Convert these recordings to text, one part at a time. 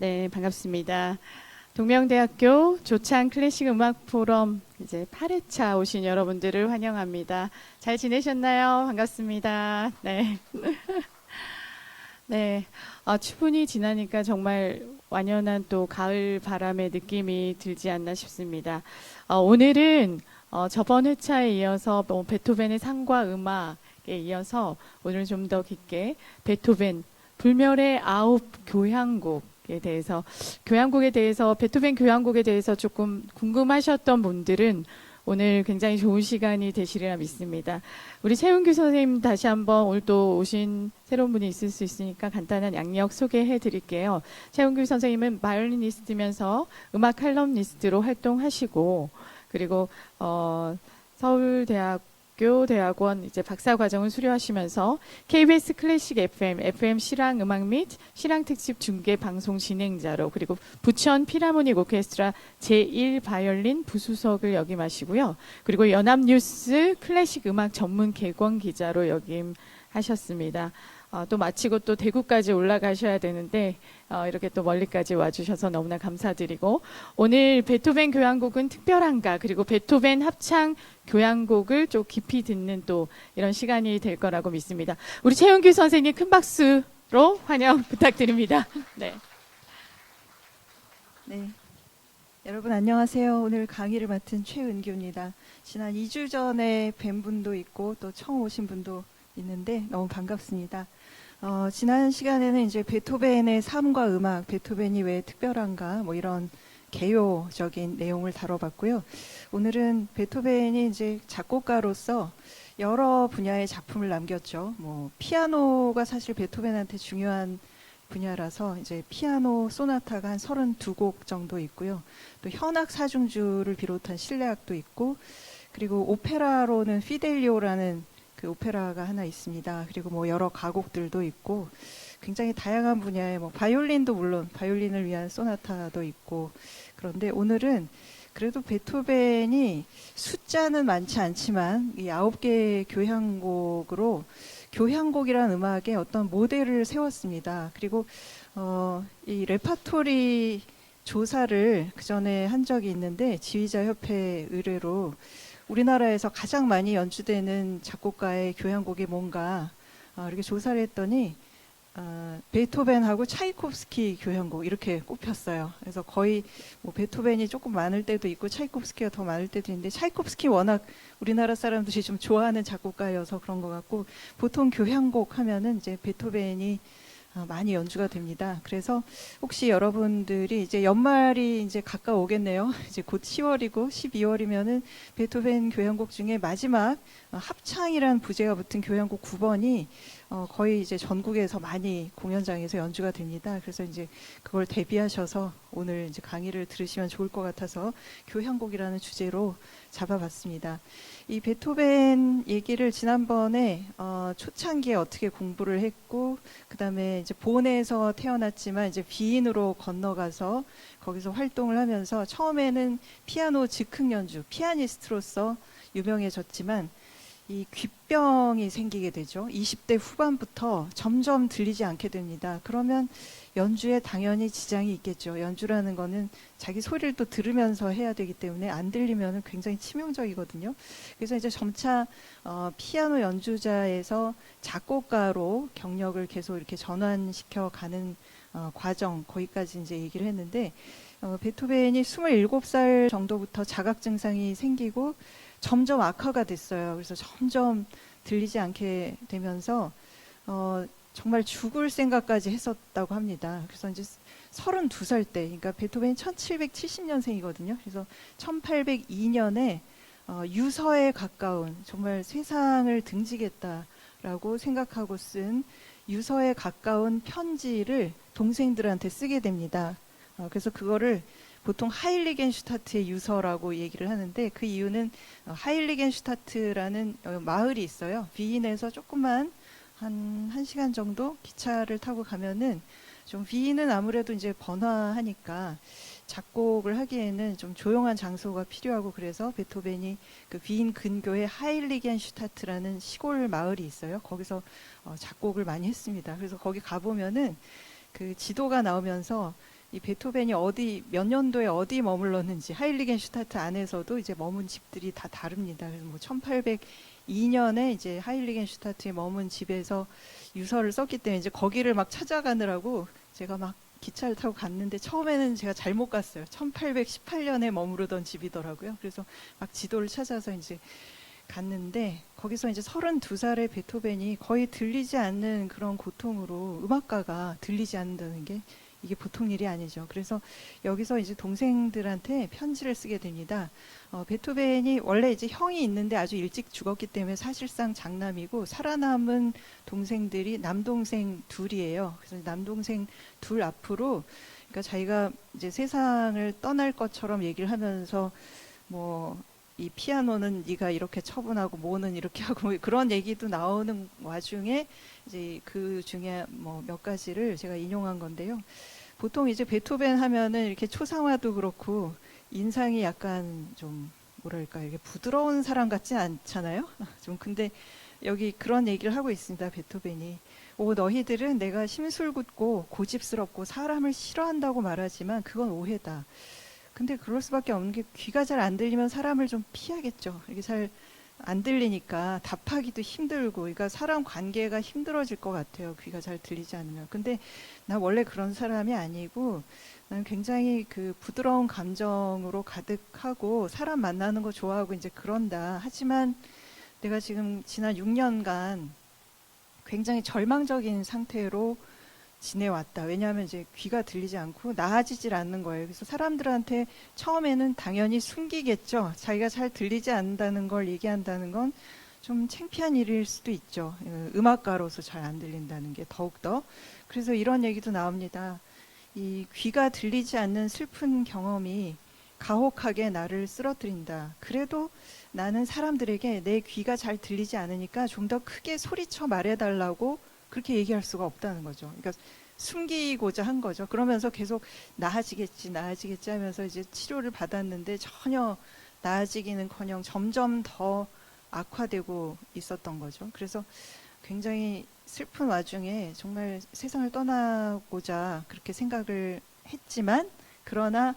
네, 반갑습니다. 동명대학교 조창 클래식 음악 포럼 이제 8회차 오신 여러분들을 환영합니다. 잘 지내셨나요? 반갑습니다. 네. 네. 추분이 지나니까 정말 완연한 또 가을 바람의 느낌이 들지 않나 싶습니다. 오늘은 저번 회차에 이어서 베토벤의 상과 음악에 이어서 오늘 좀 더 깊게 베토벤 불멸의 9교향곡에 대해서 베토벤 교향곡에 대해서 조금 궁금하셨던 분들은 오늘 굉장히 좋은 시간이 되시리라 믿습니다. 우리 최은규 선생님 다시 한번 오늘 또 오신 새로운 분이 있을 수 있으니까 간단한 양력 소개해 드릴게요. 최은규 선생님은 바이올리니스트면서 음악 칼럼니스트로 활동하시고 그리고 서울대학원 이제 박사 과정을 수료하시면서 KBS 클래식 FM 실황 음악 및 실황 특집 중계 방송 진행자로 그리고 부천 필하모닉 오케스트라 제1 바이올린 부수석을 역임하시고요. 그리고 연합뉴스 클래식 음악 전문 객원 기자로 역임하셨습니다. 또 마치고 또 대구까지 올라가셔야 되는데 이렇게 또 멀리까지 와주셔서 너무나 감사드리고 오늘 베토벤 교향곡은 특별한가 그리고 베토벤 합창 교향곡을 좀 깊이 듣는 또 이런 시간이 될 거라고 믿습니다. 우리 최은규 선생님 큰 박수로 환영 부탁드립니다. 네. 네. 여러분 안녕하세요. 오늘 강의를 맡은 최은규입니다. 지난 2주 전에 뵌 분도 있고 또 처음 오신 분도 있는데 너무 반갑습니다. 지난 시간에는 이제 베토벤의 삶과 음악, 베토벤이 왜 특별한가 뭐 이런 개요적인 내용을 다뤄봤고요. 오늘은 베토벤이 이제 작곡가로서 여러 분야의 작품을 남겼죠. 뭐 피아노가 사실 베토벤한테 중요한 분야라서 이제 피아노 소나타가 한 32곡 정도 있고요. 또 현악 사중주를 비롯한 실내악도 있고 그리고 오페라로는 피델리오라는 그 오페라가 하나 있습니다. 그리고 뭐 여러 가곡들도 있고 굉장히 다양한 분야의 뭐 바이올린도 물론 바이올린을 위한 소나타도 있고 그런데 오늘은 그래도 베토벤이 숫자는 많지 않지만 이 9개의 교향곡으로 교향곡이라는 음악에 어떤 모델을 세웠습니다. 그리고 이 레파토리 조사를 그 전에 한 적이 있는데 지휘자 협회 의뢰로 우리나라에서 가장 많이 연주되는 작곡가의 교향곡이 뭔가 이렇게 조사를 했더니 베토벤하고 차이콥스키 교향곡 이렇게 꼽혔어요. 그래서 거의 뭐 베토벤이 조금 많을 때도 있고 차이콥스키가 더 많을 때도 있는데 차이콥스키 워낙 우리나라 사람들이 좀 좋아하는 작곡가여서 그런 것 같고 보통 교향곡 하면은 이제 베토벤이 많이 연주가 됩니다. 그래서 혹시 여러분들이 이제 연말이 이제 가까오겠네요. 이제 곧 10월이고 12월이면은 베토벤 교향곡 중에 마지막 합창이라는 부제가 붙은 교향곡 9번이 거의 이제 전국에서 많이 공연장에서 연주가 됩니다. 그래서 이제 그걸 대비하셔서 오늘 이제 강의를 들으시면 좋을 것 같아서 교향곡이라는 주제로 잡아봤습니다. 이 베토벤 얘기를 지난번에 초창기에 어떻게 공부를 했고 그다음에 이제 본에서 태어났지만 이제 비인으로 건너가서 거기서 활동을 하면서 처음에는 피아노 즉흥 연주 피아니스트로서 유명해졌지만 이 귓병이 생기게 되죠. 20대 후반부터 점점 들리지 않게 됩니다. 그러면 연주에 당연히 지장이 있겠죠. 연주라는 거는 자기 소리를 또 들으면서 해야 되기 때문에 안 들리면 굉장히 치명적이거든요. 그래서 이제 점차 피아노 연주자에서 작곡가로 경력을 계속 이렇게 전환시켜 가는 과정 거기까지 이제 얘기를 했는데 베토벤이 27살 정도부터 자각 증상이 생기고 점점 악화가 됐어요. 그래서 점점 들리지 않게 되면서 정말 죽을 생각까지 했었다고 합니다. 그래서 이제 32살 때, 그러니까 베토벤이 1770년생이거든요. 그래서 1802년에 유서에 가까운 정말 세상을 등지겠다라고 생각하고 쓴 유서에 가까운 편지를 동생들한테 쓰게 됩니다. 그래서 그거를 보통 하일리겐슈타트의 유서라고 얘기를 하는데 그 이유는 하일리겐슈타트라는 마을이 있어요. 비인에서 조금만 한 1시간 정도 기차를 타고 가면은 좀 비인은 아무래도 이제 번화하니까 작곡을 하기에는 좀 조용한 장소가 필요하고 그래서 베토벤이 그 비인 근교에 하일리겐슈타트라는 시골 마을이 있어요. 거기서 작곡을 많이 했습니다. 그래서 거기 가보면은 그 지도가 나오면서 이 베토벤이 어디 몇 년도에 어디 머물렀는지 하일리겐슈타트 안에서도 이제 머문 집들이 다 다릅니다. 그래서 뭐 1802년에 이제 하일리겐슈타트에 머문 집에서 유서를 썼기 때문에 이제 거기를 막 찾아가느라고 제가 막 기차를 타고 갔는데 처음에는 제가 잘못 갔어요. 1818년에 머무르던 집이더라고요. 그래서 막 지도를 찾아서 이제 갔는데 거기서 이제 32살의 베토벤이 거의 들리지 않는 그런 고통으로 음악가가 들리지 않는다는 게 이게 보통 일이 아니죠. 그래서 여기서 이제 동생들한테 편지를 쓰게 됩니다. 베토벤이 원래 이제 형이 있는데 아주 일찍 죽었기 때문에 사실상 장남이고 살아남은 동생들이 남동생 둘이에요. 그래서 남동생 둘 앞으로 그러니까 자기가 이제 세상을 떠날 것처럼 얘기를 하면서 뭐 이 피아노는 네가 이렇게 처분하고 뭐는 이렇게 하고 뭐 그런 얘기도 나오는 와중에 이제 그 중에 뭐 몇 가지를 제가 인용한 건데요. 보통 이제 베토벤 하면은 이렇게 초상화도 그렇고 인상이 약간 좀 뭐랄까 이게 부드러운 사람 같지 않잖아요. 좀 근데 여기 그런 얘기를 하고 있습니다. 베토벤이 오 너희들은 내가 심술궂고 고집스럽고 사람을 싫어한다고 말하지만 그건 오해다. 근데 그럴 수밖에 없는 게 귀가 잘 안 들리면 사람을 좀 피하겠죠. 이게 잘 안 들리니까 답하기도 힘들고, 그러니까 사람 관계가 힘들어질 것 같아요. 귀가 잘 들리지 않으면. 근데 나 원래 그런 사람이 아니고, 나는 굉장히 그 부드러운 감정으로 가득하고, 사람 만나는 거 좋아하고 이제 그런다. 하지만 내가 지금 지난 6년간 굉장히 절망적인 상태로 지내왔다. 왜냐하면 이제 귀가 들리지 않고 나아지질 않는 거예요. 그래서 사람들한테 처음에는 당연히 숨기겠죠. 자기가 잘 들리지 않는다는 걸 얘기한다는 건 좀 창피한 일일 수도 있죠. 음악가로서 잘 안 들린다는 게 더욱더. 그래서 이런 얘기도 나옵니다. 이 귀가 들리지 않는 슬픈 경험이 가혹하게 나를 쓰러뜨린다. 그래도 나는 사람들에게 내 귀가 잘 들리지 않으니까 좀 더 크게 소리쳐 말해달라고 그렇게 얘기할 수가 없다는 거죠. 그러니까 숨기고자 한 거죠. 그러면서 계속 나아지겠지 하면서 이제 치료를 받았는데 전혀 나아지기는커녕 점점 더 악화되고 있었던 거죠. 그래서 굉장히 슬픈 와중에 정말 세상을 떠나고자 그렇게 생각을 했지만 그러나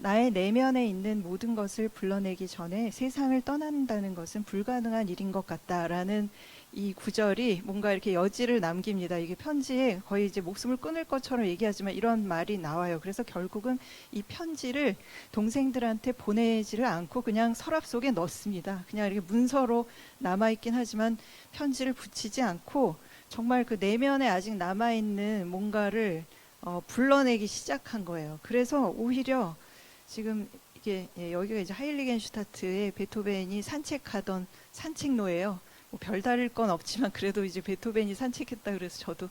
나의 내면에 있는 모든 것을 불러내기 전에 세상을 떠난다는 것은 불가능한 일인 것 같다라는 이 구절이 뭔가 이렇게 여지를 남깁니다. 이게 편지에 거의 이제 목숨을 끊을 것처럼 얘기하지만 이런 말이 나와요. 그래서 결국은 이 편지를 동생들한테 보내지를 않고 그냥 서랍 속에 넣습니다. 그냥 이렇게 문서로 남아있긴 하지만 편지를 붙이지 않고 정말 그 내면에 아직 남아있는 뭔가를 불러내기 시작한 거예요. 그래서 오히려 지금 이게 여기가 이제 하일리겐슈타트의 베토벤이 산책하던 산책로예요. 뭐 별다를 건 없지만 그래도 이제 베토벤이 산책했다 그래서 저도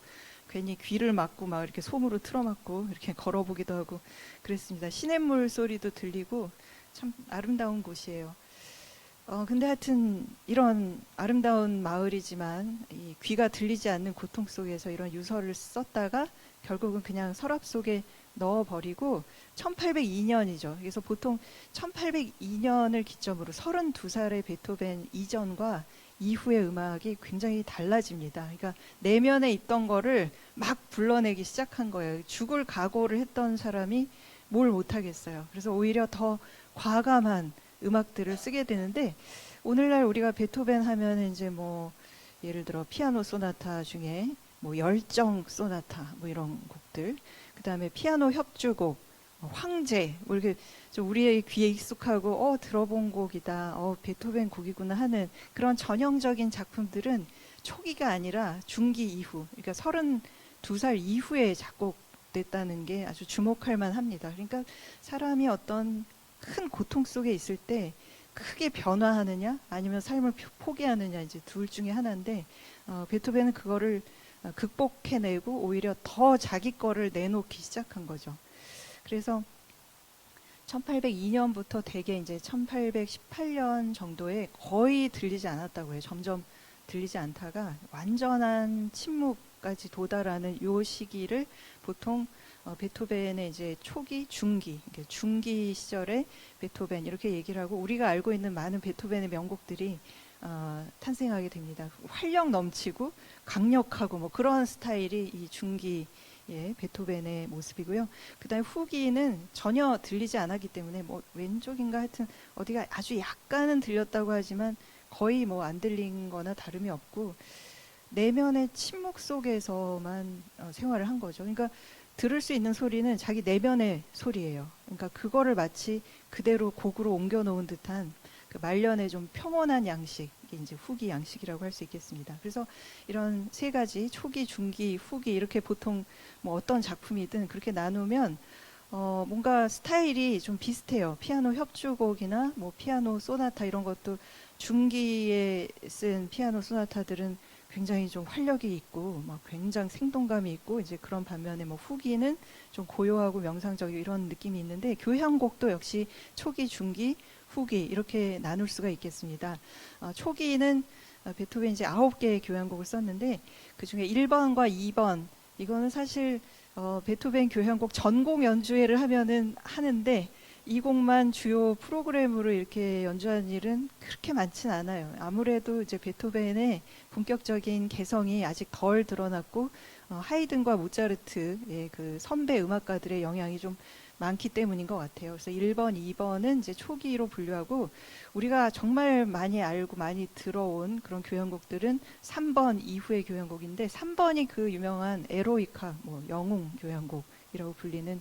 괜히 귀를 막고 막 이렇게 솜으로 틀어막고 이렇게 걸어보기도 하고 그랬습니다. 시냇물 소리도 들리고 참 아름다운 곳이에요. 근데 하여튼 이런 아름다운 마을이지만 이 귀가 들리지 않는 고통 속에서 이런 유서를 썼다가 결국은 그냥 서랍 속에 넣어버리고 1802년이죠. 그래서 보통 1802년을 기점으로 32살의 베토벤 이전과 이후의 음악이 굉장히 달라집니다. 그러니까 내면에 있던 거를 막 불러내기 시작한 거예요. 죽을 각오를 했던 사람이 뭘 못하겠어요. 그래서 오히려 더 과감한 음악들을 쓰게 되는데 오늘날 우리가 베토벤 하면 이제 뭐 예를 들어 피아노 소나타 중에 뭐 열정 소나타 뭐 이런 곡들, 그 다음에 피아노 협주곡, 황제, 뭐 이렇게 좀 우리의 귀에 익숙하고 들어본 곡이다, 베토벤 곡이구나 하는 그런 전형적인 작품들은 초기가 아니라 중기 이후, 그러니까 32살 이후에 작곡됐다는 게 아주 주목할 만합니다. 그러니까 사람이 어떤 큰 고통 속에 있을 때 크게 변화하느냐 아니면 삶을 포기하느냐 이제 둘 중에 하나인데 베토벤은 그거를 극복해내고 오히려 더 자기 거를 내놓기 시작한 거죠. 그래서 1802년부터 대개 이제 1818년 정도에 거의 들리지 않았다고 해요. 점점 들리지 않다가 완전한 침묵까지 도달하는 요 시기를 보통 베토벤의 이제 초기, 중기 시절의 베토벤 이렇게 얘기를 하고 우리가 알고 있는 많은 베토벤의 명곡들이 탄생하게 됩니다. 활력 넘치고 강력하고 뭐 그런 스타일이 이 중기 베토벤의 모습이고요. 그다음에 후기는 전혀 들리지 않았기 때문에 뭐 왼쪽인가 하여튼 어디가 아주 약간은 들렸다고 하지만 거의 뭐 안 들린 거나 다름이 없고 내면의 침묵 속에서만 생활을 한 거죠. 그러니까 들을 수 있는 소리는 자기 내면의 소리예요. 그러니까 그거를 마치 그대로 곡으로 옮겨 놓은 듯한 그 말년의 좀 평온한 양식, 이게 이제 후기 양식이라고 할 수 있겠습니다. 그래서 이런 세 가지 초기, 중기, 후기 이렇게 보통 뭐 어떤 작품이든 그렇게 나누면 뭔가 스타일이 좀 비슷해요. 피아노 협주곡이나 뭐 피아노 소나타 이런 것도 중기에 쓴 피아노 소나타들은 굉장히 좀 활력이 있고 막 굉장히 생동감이 있고 이제 그런 반면에 뭐 후기는 좀 고요하고 명상적이고 이런 느낌이 있는데 교향곡도 역시 초기, 중기, 후기 이렇게 나눌 수가 있겠습니다. 초기는 베토벤이 이제 9개의 교향곡을 썼는데 그중에 1번과 2번 이거는 사실 베토벤 교향곡 전곡 연주회를 하면은 하는데 이 곡만 주요 프로그램으로 이렇게 연주한 일은 그렇게 많진 않아요. 아무래도 이제 베토벤의 본격적인 개성이 아직 덜 드러났고 하이든과 모차르트의 그 선배 음악가들의 영향이 좀 많기 때문인 것 같아요. 그래서 1번, 2번은 이제 초기로 분류하고 우리가 정말 많이 알고 많이 들어온 그런 교향곡들은 3번 이후의 교향곡인데 3번이 그 유명한 에로이카, 뭐 영웅 교향곡이라고 불리는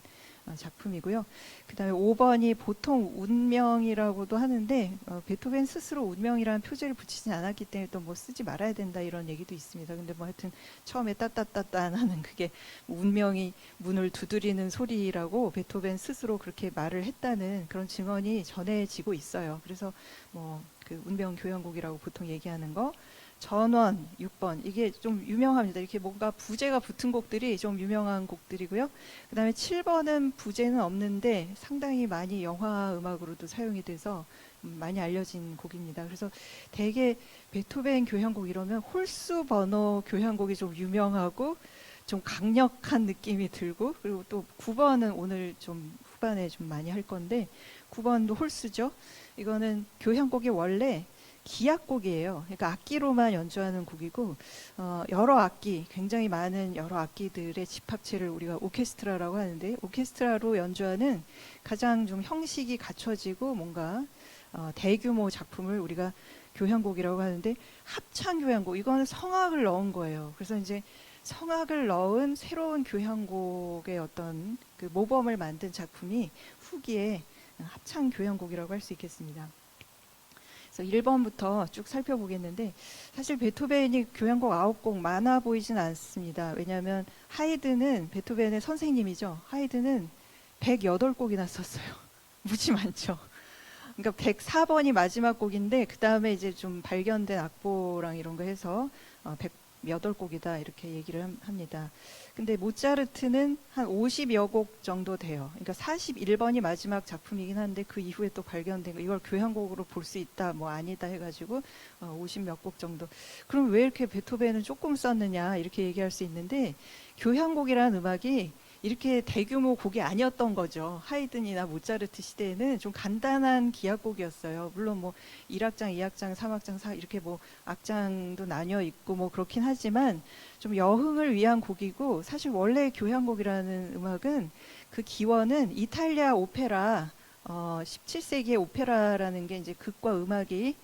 작품이고요. 그다음에 5번이 보통 운명이라고도 하는데 베토벤 스스로 운명이라는 표제를 붙이진 않았기 때문에 또 뭐 쓰지 말아야 된다 이런 얘기도 있습니다. 근데 뭐 하여튼 처음에 따따따따 하는 그게 운명이 문을 두드리는 소리라고 베토벤 스스로 그렇게 말을 했다는 그런 증언이 전해지고 있어요. 그래서 뭐 그 운명 교향곡이라고 보통 얘기하는 거 전원 6번 이게 좀 유명합니다. 이렇게 뭔가 부제가 붙은 곡들이 좀 유명한 곡들이고요. 그다음에 7번은 부제는 없는데 상당히 많이 영화 음악으로도 사용이 돼서 많이 알려진 곡입니다. 그래서 대개 베토벤 교향곡 이러면 홀수 번호 교향곡이 좀 유명하고 좀 강력한 느낌이 들고 그리고 또 9번은 오늘 좀 후반에 좀 많이 할 건데 9번도 홀수죠. 이거는 교향곡이 원래 기악곡이에요. 그러니까 악기로만 연주하는 곡이고 여러 악기, 굉장히 많은 여러 악기들의 집합체를 우리가 오케스트라라고 하는데 오케스트라로 연주하는 가장 좀 형식이 갖춰지고 뭔가 대규모 작품을 우리가 교향곡이라고 하는데 합창 교향곡 이거는 성악을 넣은 거예요. 그래서 이제 성악을 넣은 새로운 교향곡의 어떤 그 모범을 만든 작품이 후기에 합창 교향곡이라고 할 수 있겠습니다. 그래서 1번부터 쭉 살펴보겠는데 사실 베토벤이 교향곡 9곡 많아 보이진 않습니다. 왜냐하면 하이든은 베토벤의 선생님이죠. 하이든은 108곡이나 썼어요. 무지 많죠. 그러니까 104번이 마지막 곡인데 그 다음에 이제 좀 발견된 악보랑 이런 거 해서 108곡이다 이렇게 얘기를 합니다. 근데 모차르트는 한 50여 곡 정도 돼요. 그러니까 41번이 마지막 작품이긴 한데 그 이후에 또 발견된 거 이걸 교향곡으로 볼 수 있다 뭐 아니다 해가지고 50몇 곡 정도. 그럼 왜 이렇게 베토벤은 조금 썼느냐 이렇게 얘기할 수 있는데 교향곡이라는 음악이 이렇게 대규모 곡이 아니었던 거죠. 하이든이나 모차르트 시대에는 좀 간단한 기악곡이었어요. 물론 뭐 1악장, 2악장, 3악장, 4 이렇게 뭐 악장도 나뉘어 있고 뭐 그렇긴 하지만 좀 여흥을 위한 곡이고 사실 원래 교향곡이라는 음악은 그 기원은 이탈리아 오페라 17세기의 오페라라는 게 이제 극과 음악이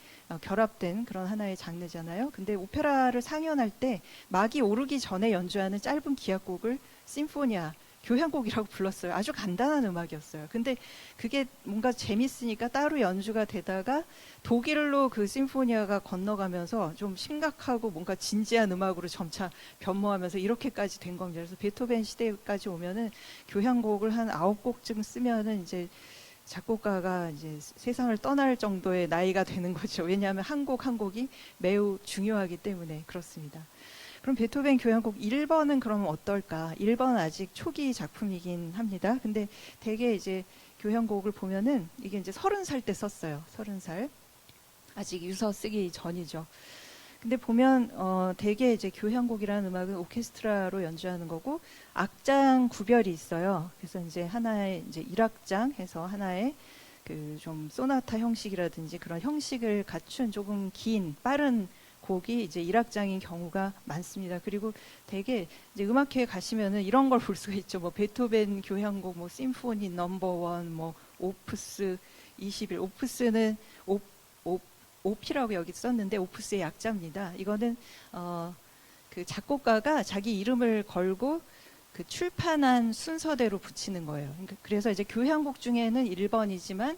결합된 그런 하나의 장르잖아요. 근데 오페라를 상연할 때 막이 오르기 전에 연주하는 짧은 기악곡을 심포니아 교향곡이라고 불렀어요. 아주 간단한 음악이었어요. 근데 그게 뭔가 재밌으니까 따로 연주가 되다가 독일로 그 심포니아가 건너가면서 좀 심각하고 뭔가 진지한 음악으로 점차 변모하면서 이렇게까지 된 겁니다. 그래서 베토벤 시대까지 오면은 교향곡을 한 9곡쯤 쓰면은 이제 작곡가가 이제 세상을 떠날 정도의 나이가 되는 거죠. 왜냐하면 한 곡 한 곡이 매우 중요하기 때문에 그렇습니다. 그럼 베토벤 교향곡 1번은 그러면 어떨까? 1번은 아직 초기 작품이긴 합니다. 근데 대개 이제 교향곡을 보면은 이게 이제 30살 때 썼어요. 30살. 아직 유서 쓰기 전이죠. 근데 보면 대개 이제 교향곡이라는 음악은 오케스트라로 연주하는 거고 악장 구별이 있어요. 그래서 이제 하나의 이제 1악장 해서 하나의 그 좀 소나타 형식이라든지 그런 형식을 갖춘 조금 긴 빠른 곡이 이제 1악장인 경우가 많습니다. 그리고 되게 이제 음악회에 가시면은 이런 걸 볼 수가 있죠. 뭐 베토벤 교향곡, 뭐 심포니 넘버 원, 뭐 오프스 21. 오프스는 오피라고 여기 썼는데 오프스의 약자입니다. 이거는 그 작곡가가 자기 이름을 걸고 그 출판한 순서대로 붙이는 거예요. 그러니까 그래서 이제 교향곡 중에는 1번이지만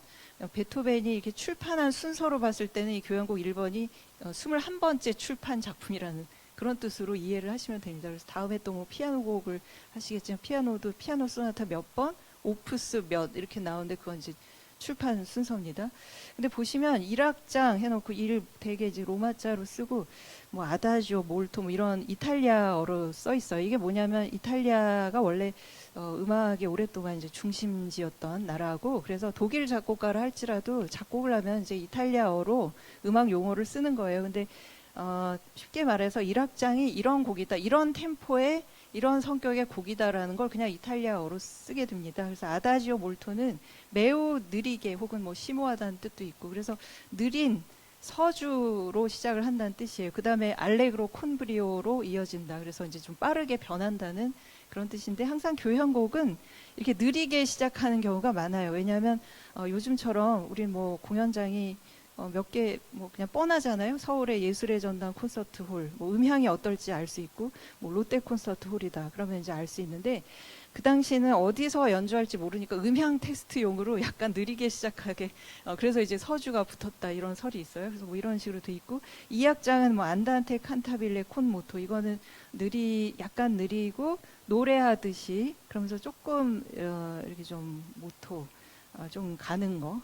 베토벤이 이렇게 출판한 순서로 봤을 때는 이 교향곡 1번이 21번째 출판 작품이라는 그런 뜻으로 이해를 하시면 됩니다. 그래서 다음에 또 뭐 피아노 곡을 하시겠지만 피아노도 피아노 소나타 몇 번, 오프스 몇 이렇게 나오는데 그건 이제 출판 순서입니다. 근데 보시면 1악장 해놓고 되게 이제 로마자로 쓰고 뭐 아다지오, 몰토 뭐 이런 이탈리아어로 써 있어요. 이게 뭐냐면 이탈리아가 원래 음악의 오랫동안 이제 중심지였던 나라고 그래서 독일 작곡가를 할지라도 작곡을 하면 이제 이탈리아어로 음악 용어를 쓰는 거예요. 근데 쉽게 말해서 1악장이 이런 곡이다, 이런 템포의 이런 성격의 곡이다라는 걸 그냥 이탈리아어로 쓰게 됩니다. 그래서 아다지오 몰토는 매우 느리게 혹은 뭐 심오하다는 뜻도 있고 그래서 느린 서주로 시작을 한다는 뜻이에요. 그 다음에 알레그로 콘브리오로 이어진다. 그래서 이제 좀 빠르게 변한다는 그런 뜻인데 항상 교향곡은 이렇게 느리게 시작하는 경우가 많아요. 왜냐하면 요즘처럼 우리 뭐 공연장이 몇 개 뭐 그냥 뻔하잖아요. 서울의 예술의 전당 콘서트 홀, 뭐 음향이 어떨지 알 수 있고, 뭐 롯데 콘서트 홀이다. 그러면 이제 알 수 있는데 그 당시에는 어디서 연주할지 모르니까 음향 테스트용으로 약간 느리게 시작하게 그래서 이제 서주가 붙었다 이런 설이 있어요. 그래서 뭐 이런 식으로 돼 있고 이 악장은 뭐 안단테 칸타빌레 콘 모토 이거는 약간 느리고 노래하듯이 그러면서 조금 이렇게 좀 모토 좀 가는 거.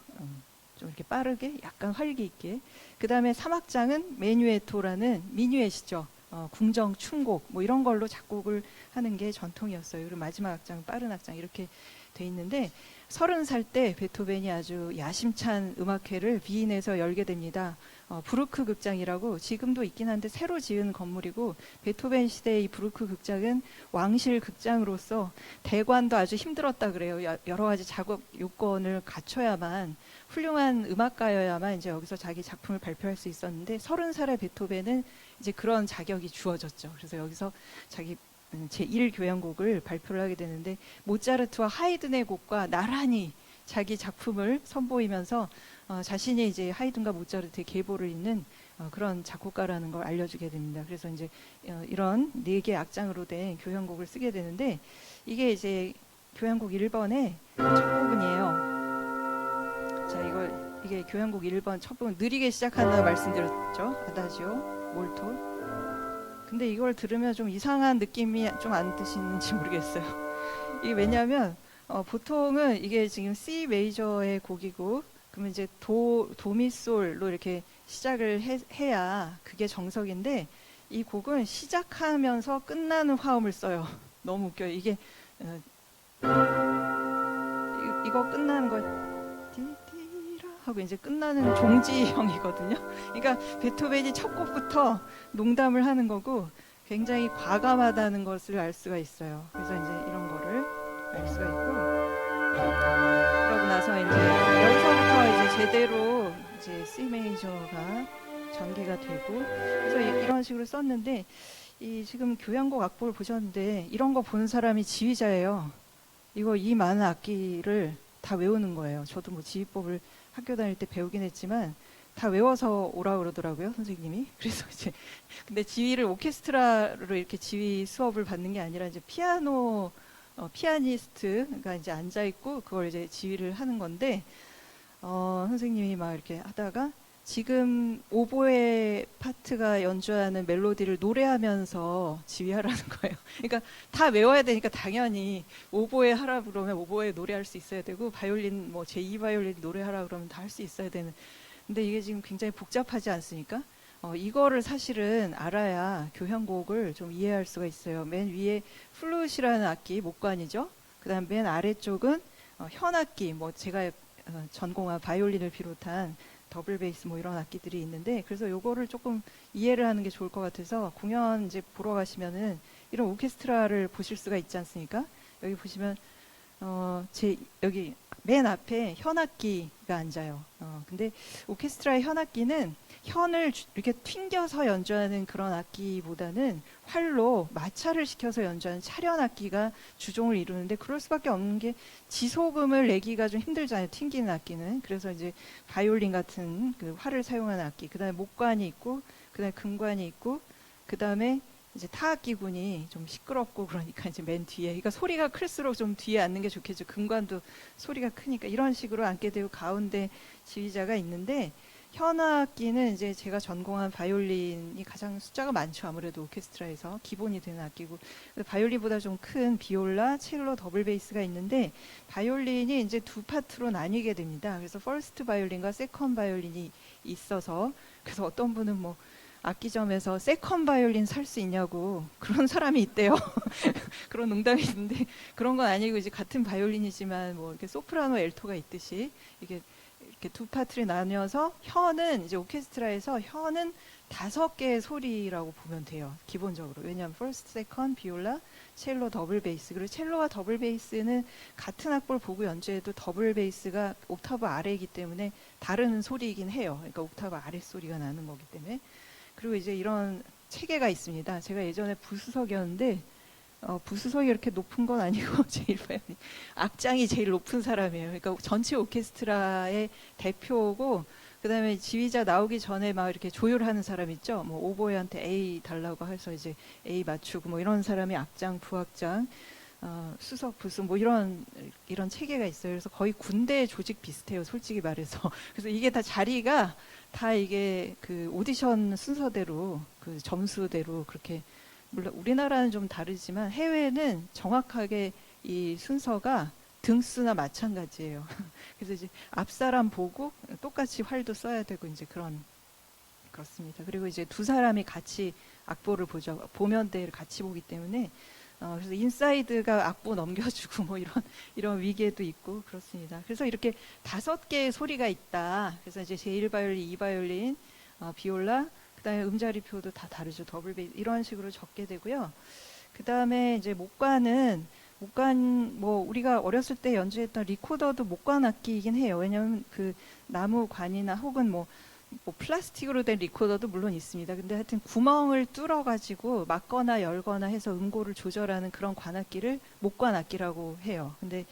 좀 이렇게 빠르게 약간 활기 있게 그 다음에 3악장은 메뉴에토라는 미뉴엣이죠. 궁정, 춤곡 뭐 이런 걸로 작곡을 하는 게 전통이었어요. 그리고 마지막 악장, 빠른 악장 이렇게 돼 있는데 30살 때 베토벤이 아주 야심찬 음악회를 비인에서 열게 됩니다. 브루크 극장이라고 지금도 있긴 한데 새로 지은 건물이고 베토벤 시대의 이 브루크 극장은 왕실 극장으로서 대관도 아주 힘들었다 그래요. 여러 가지 작업 요건을 갖춰야만 훌륭한 음악가여야만 이제 여기서 자기 작품을 발표할 수 있었는데 30살의 베토벤은 이제 그런 자격이 주어졌죠. 그래서 여기서 자기 제1 교향곡을 발표를 하게 되는데 모차르트와 하이든의 곡과 나란히 자기 작품을 선보이면서 자신이 이제 하이든과 모차르트의 계보를 잇는 그런 작곡가라는 걸 알려주게 됩니다. 그래서 이제 이런 4개 악장으로 된 교향곡을 쓰게 되는데 이게 이제 교향곡 1번의 첫 부분이에요. 자, 이게 교향곡 1번 첫 부분 느리게 시작한다고 말씀드렸죠. 아다지오, 몰토. 근데 이걸 들으면 좀 이상한 느낌이 좀 안 드시는지 모르겠어요. 이게 왜냐하면 보통은 이게 지금 C 메이저의 곡이고 그러면 이제 도미솔로 이렇게 시작을 해야 그게 정석인데 이 곡은 시작하면서 끝나는 화음을 써요. 너무 웃겨요. 이게 이거 끝나는 거 띠띠라 하고 이제 끝나는 종지형이거든요. 그러니까 베토벤이 첫 곡부터 농담을 하는 거고 굉장히 과감하다는 것을 알 수가 있어요. 그래서 이제 이런 거를 알 수가 있고 그러고 나서 이제 여기서부터 이제 제대로 이제 C 메이저가 전개가 되고 그래서 이런 식으로 썼는데 이 지금 교향곡 악보를 보셨는데 이런 거 보는 사람이 지휘자예요. 이 많은 악기를 다 외우는 거예요. 저도 뭐 지휘법을 학교 다닐 때 배우긴 했지만 다 외워서 오라 그러더라고요, 선생님이. 그래서 이제 근데 지휘를 오케스트라로 이렇게 지휘 수업을 받는 게 아니라 이제 피아니스트가 이제 앉아 있고 그걸 이제 지휘를 하는 건데 선생님이 막 이렇게 하다가 지금 오보에 파트가 연주하는 멜로디를 노래하면서 지휘하라는 거예요. 그러니까 다 외워야 되니까 당연히 오보에 하라 그러면 오보에 노래할 수 있어야 되고 바이올린 뭐 제2 바이올린 노래하라 그러면 다 할 수 있어야 되는. 근데 이게 지금 굉장히 복잡하지 않습니까? 이거를 사실은 알아야 교향곡을 좀 이해할 수가 있어요. 맨 위에 플룻이라는 악기, 목관이죠. 그다음 맨 아래쪽은 현악기, 뭐 제가 전공한 바이올린을 비롯한 더블 베이스 뭐 이런 악기들이 있는데 그래서 요거를 조금 이해를 하는 게 좋을 것 같아서 공연 이제 보러 가시면은 이런 오케스트라를 보실 수가 있지 않습니까? 여기 보시면 여기 맨 앞에 현악기가 앉아요. 근데 오케스트라의 현악기는 현을 이렇게 튕겨서 연주하는 그런 악기보다는 활로 마찰을 시켜서 연주하는 차련악기가 주종을 이루는데, 그럴 수밖에 없는 게 지소금을 내기가 좀 힘들잖아요. 튕기는 악기는. 그래서 이제 바이올린 같은 그 활을 사용하는 악기, 그다음에 목관이 있고, 그다음에 금관이 있고, 그다음에 이제 타악기군이 좀 시끄럽고, 그러니까 이제 맨 뒤에, 그러니까 소리가 클수록 좀 뒤에 앉는 게 좋겠죠. 금관도 소리가 크니까 이런 식으로 앉게 되고, 가운데 지휘자가 있는데, 현악기는 이제 제가 전공한 바이올린이 가장 숫자가 많죠. 아무래도 오케스트라에서 기본이 되는 악기고, 바이올린보다 좀 큰 비올라, 첼로, 더블 베이스가 있는데, 바이올린이 이제 두 파트로 나뉘게 됩니다. 그래서 퍼스트 바이올린과 세컨 바이올린이 있어서, 그래서 어떤 분은 뭐 악기점에서 세컨 바이올린 살 수 있냐고 그런 사람이 있대요. 그런 농담이 있는데, 그런 건 아니고, 이제 같은 바이올린이지만 뭐 이렇게 소프라노, 엘토가 있듯이 이렇게 두 파트를 나뉘어서, 현은 이제 오케스트라에서 현은 5개의 소리라고 보면 돼요. 기본적으로. 왜냐하면 퍼스트, 세컨, 비올라, 첼로, 더블 베이스. 그리고 첼로와 더블 베이스는 같은 악보를 보고 연주해도 더블 베이스가 옥타브 아래이기 때문에 다른 소리이긴 해요. 그러니까 옥타브 아래 소리가 나는 거기 때문에. 그리고 이제 이런 체계가 있습니다. 제가 예전에 부수석이었는데, 부수석이 이렇게 높은 건 아니고 제일 악장이 제일 높은 사람이에요. 그러니까 전체 오케스트라의 대표고, 그다음에 지휘자 나오기 전에 막 이렇게 조율하는 사람 있죠. 뭐 오보에한테 A 달라고 해서 이제 A 맞추고, 뭐 이런 사람이 악장, 부악장, 수석, 부수, 뭐 이런 체계가 있어요. 그래서 거의 군대 조직 비슷해요, 솔직히 말해서. 그래서 이게 다 자리가 다 이게 그 오디션 순서대로, 그 점수대로 그렇게, 물론 우리나라는 좀 다르지만 해외는 정확하게 이 순서가 등수나 마찬가지예요. 그래서 이제 앞 사람 보고 똑같이 활도 써야 되고, 이제 그렇습니다. 그리고 이제 두 사람이 같이 악보를 보죠. 보면대를 같이 보기 때문에, 그래서 인사이드가 악보 넘겨주고 뭐 이런 위계도 있고 그렇습니다. 그래서 이렇게 5개의 소리가 있다. 그래서 이제 제1바이올린, 2바이올린, 비올라, 그다음에 음자리표도 다 다르죠. 더블 베이스 이런 식으로 적게 되고요. 그다음에 이제 목관, 뭐 우리가 어렸을 때 연주했던 리코더도 목관 악기이긴 해요. 왜냐하면 그 나무관이나 혹은 뭐 플라스틱으로 된 리코더도 물론 있습니다. 근데 하여튼 구멍을 뚫어 가지고 막거나 열거나 해서 음고를 조절하는 그런 관악기를 목관악기라고 해요. 근데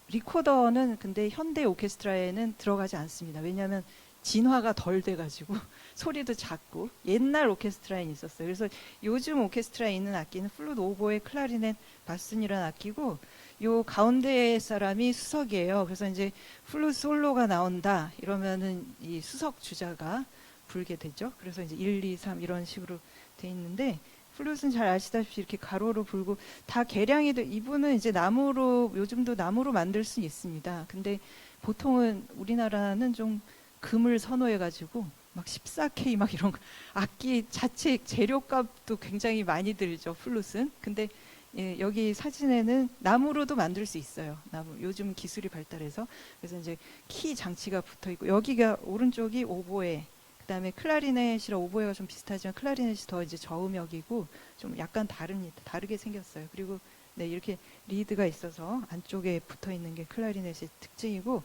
리코더는 근데 현대 오케스트라에는 들어가지 않습니다. 왜냐하면 진화가 덜 돼가지고 소리도 작고, 옛날 오케스트라에 있었어요. 그래서 요즘 오케스트라에 있는 악기는 플룻, 오보에, 클라리넷, 바순이라는 악기고, 요 가운데 사람이 수석이에요. 그래서 이제 플룻 솔로가 나온다 이러면은 이 수석 주자가 불게 되죠. 그래서 이제 1, 2, 3 이런 식으로 돼 있는데, 플룻은 잘 아시다시피 이렇게 가로로 불고, 다 계량이 돼. 이분은 이제 나무로, 요즘도 나무로 만들 수 있습니다. 근데 보통은 우리나라는 좀 금을 선호해가지고 막 14K 막 이런 거, 악기 자체 재료값도 굉장히 많이 들죠, 플룻은. 근데 예, 여기 사진에는 나무로도 만들 수 있어요. 나무, 요즘 기술이 발달해서. 그래서 이제 키 장치가 붙어 있고, 여기가 오른쪽이 오보에, 그다음에 클라리넷이랑 오보에가 좀 비슷하지만 클라리넷이 더 이제 저음역이고 좀 약간 다르게 생겼어요. 그리고 네, 이렇게 리드가 있어서 안쪽에 붙어 있는 게 클라리넷의 특징이고,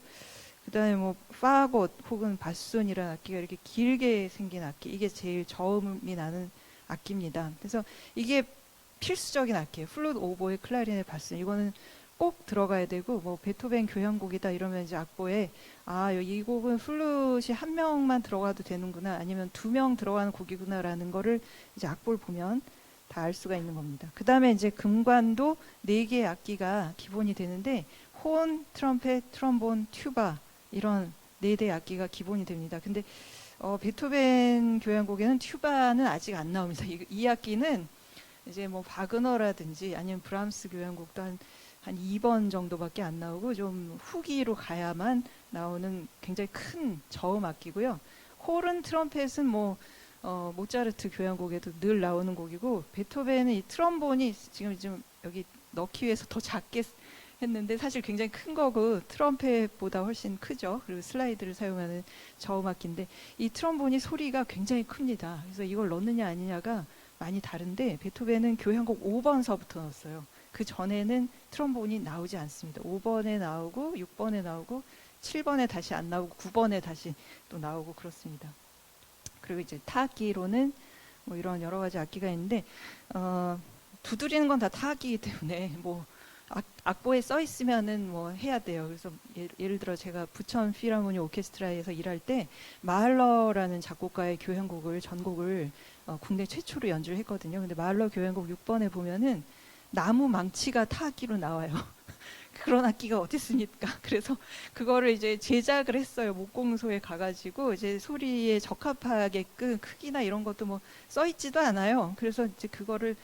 그다음에 뭐 파got 혹은 바순이라는 악기가 이렇게 길게 생긴 악기, 이게 제일 저음이 나는 악기입니다. 그래서 이게 필수적인 악기예요. 플룻, 오보에, 클라리넷, 바순. 이거는 꼭 들어가야 되고, 뭐 베토벤 교향곡이다 이러면 이제 악보에 이 곡은 플룻이 1명만 들어가도 되는구나, 아니면 2명 들어가는 곡이구나라는 거를 이제 악보를 보면 다 알 수가 있는 겁니다. 그다음에 이제 금관도 4개의 악기가 기본이 되는데, 혼, 트럼펫, 트럼본, 튜바, 이런 4대의 악기가 기본이 됩니다. 근데 베토벤 교향곡에는 튜바는 아직 안 나옵니다. 이 악기는 이제 뭐 바그너라든지 아니면 브람스 교향곡도 한 2번 정도밖에 안 나오고, 좀 후기로 가야만 나오는 굉장히 큰 저음 악기고요. 홀은, 트럼펫은 뭐 모차르트 교향곡에도 늘 나오는 곡이고, 베토벤은 이 트럼본이 지금 여기 넣기 위해서 더 작게 했는데 사실 굉장히 큰 거고, 트럼펫보다 훨씬 크죠. 그리고 슬라이드를 사용하는 저음악기인데, 이 트럼본이 소리가 굉장히 큽니다. 그래서 이걸 넣느냐 아니냐가 많이 다른데, 베토벤은 교향곡 5번서부터 넣었어요. 그 전에는 트럼본이 나오지 않습니다. 5번에 나오고 6번에 나오고 7번에 다시 안 나오고 9번에 다시 또 나오고 그렇습니다. 그리고 이제 타악기로는 뭐 이런 여러 가지 악기가 있는데 두드리는 건 다 타악기이기 때문에 뭐 악보에 써 있으면은 뭐 해야 돼요. 그래서 예를 들어 제가 부천 필하모니 오케스트라에서 일할 때 마할러라는 작곡가의 교향곡을 전곡을 국내 최초로 연주를 했거든요. 근데 마할러 교향곡 6번에 보면은 나무 망치가 타악기로 나와요. 그런 악기가 어디 있습니까? 그래서 그거를 이제 제작을 했어요. 목공소에 가가지고 이제 소리에 적합하게끔 크기나 이런 것도 뭐 써 있지도 않아요. 그래서 이제 그거를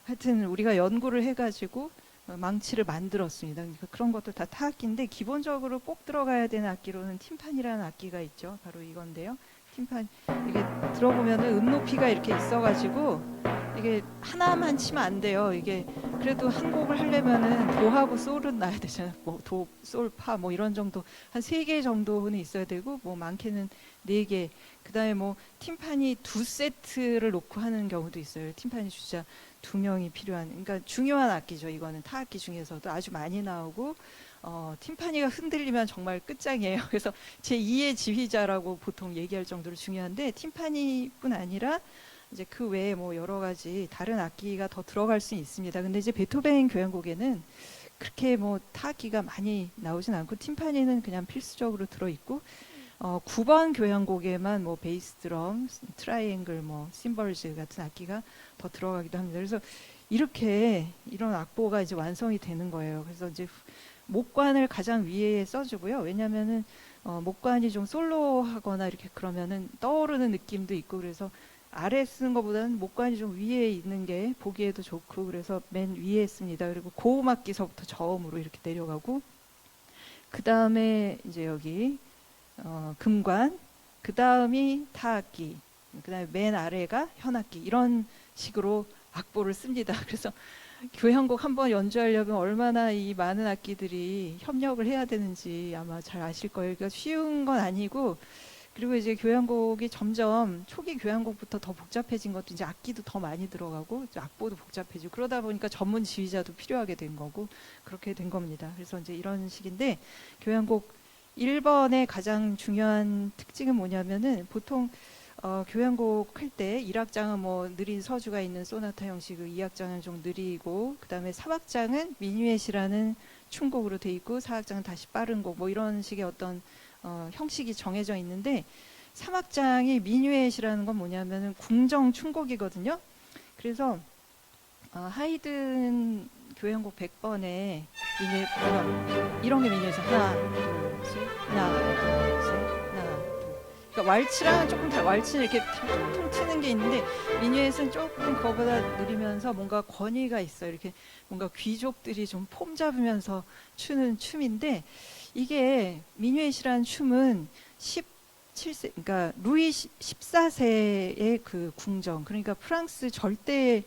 하여튼 우리가 연구를 해가지고 망치를 만들었습니다. 그러니까 그런 것도 다 타악기인데 기본적으로 꼭 들어가야 되는 악기로는 팀판이라는 악기가 있죠. 바로 이건데요. 팀판 이게 들어보면은 높이가 이렇게 있어가지고 이게 하나만 치면 안 돼요. 이게 그래도 한 곡을 하려면은 도하고 솔은 나야 되잖아요. 뭐 도, 솔, 파 뭐 이런 정도 한 3개 정도는 있어야 되고 뭐 많게는 4개. 그다음에 뭐 팀판이 2세트를 놓고 하는 경우도 있어요. 팀판이 진짜 2명이 필요한. 그러니까 중요한 악기죠. 이거는 타악기 중에서도 아주 많이 나오고 팀파니가 흔들리면 정말 끝장이에요. 그래서 제2의 지휘자라고 보통 얘기할 정도로 중요한데 팀파니뿐 아니라 이제 그 외에 뭐 여러 가지 다른 악기가 더 들어갈 수 있습니다. 근데 이제 베토벤 교향곡에는 그렇게 뭐 타악기가 많이 나오진 않고 팀파니는 그냥 필수적으로 들어있고 9번 교향곡에만 뭐 베이스 드럼, 트라이앵글, 뭐 심벌즈 같은 악기가 더 들어가기도 합니다. 그래서 이렇게 이런 악보가 이제 완성이 되는 거예요. 그래서 이제 목관을 가장 위에 써주고요. 왜냐하면은 목관이 좀 솔로하거나 이렇게 그러면은 떠오르는 느낌도 있고 그래서 아래 쓰는 것보다는 목관이 좀 위에 있는 게 보기에도 좋고 그래서 맨 위에 씁니다. 그리고 고음악기서부터 저음으로 이렇게 내려가고 그 다음에 이제 여기 금관, 그 다음이 타악기, 그 다음에 맨 아래가 현악기 이런 식으로 악보를 씁니다. 그래서 교향곡 한번 연주하려면 얼마나 이 많은 악기들이 협력을 해야 되는지 아마 잘 아실 거예요. 그러니까 쉬운 건 아니고 그리고 이제 교향곡이 점점 초기 교향곡부터 더 복잡해진 것도 이제 악기도 더 많이 들어가고 이제 악보도 복잡해지고 그러다 보니까 전문 지휘자도 필요하게 된 거고 그렇게 된 겁니다. 그래서 이제 이런 식인데 교향곡 1번의 가장 중요한 특징은 뭐냐면은 보통 교향곡 할 때 1악장은 뭐 느린 서주가 있는 소나타 형식, 2악장은 좀 느리고 그다음에 3악장은 미뉴엣이라는 춤곡으로 돼 있고 4악장은 다시 빠른 곡 뭐 이런 식의 어떤 형식이 정해져 있는데 3악장이 미뉴엣이라는 건 뭐냐면은 궁정 춤곡이거든요. 그래서 하이든 교향곡 100번에 미뉴엣 이런 게 미뉴엣이 하나, 둘, 셋, 하나, 둘, 셋, 하나, 둘. 그러니까 왈츠랑은 조금 다 왈츠는 이렇게 통통 튀는 게 있는데 미뉴엣은 조금 그거보다 느리면서 뭔가 권위가 있어요. 이렇게 뭔가 귀족들이 좀 폼 잡으면서 추는 춤인데 이게 미뉴엣이라는 춤은 17세, 그러니까 루이 14세의 그 궁정, 그러니까 프랑스 절대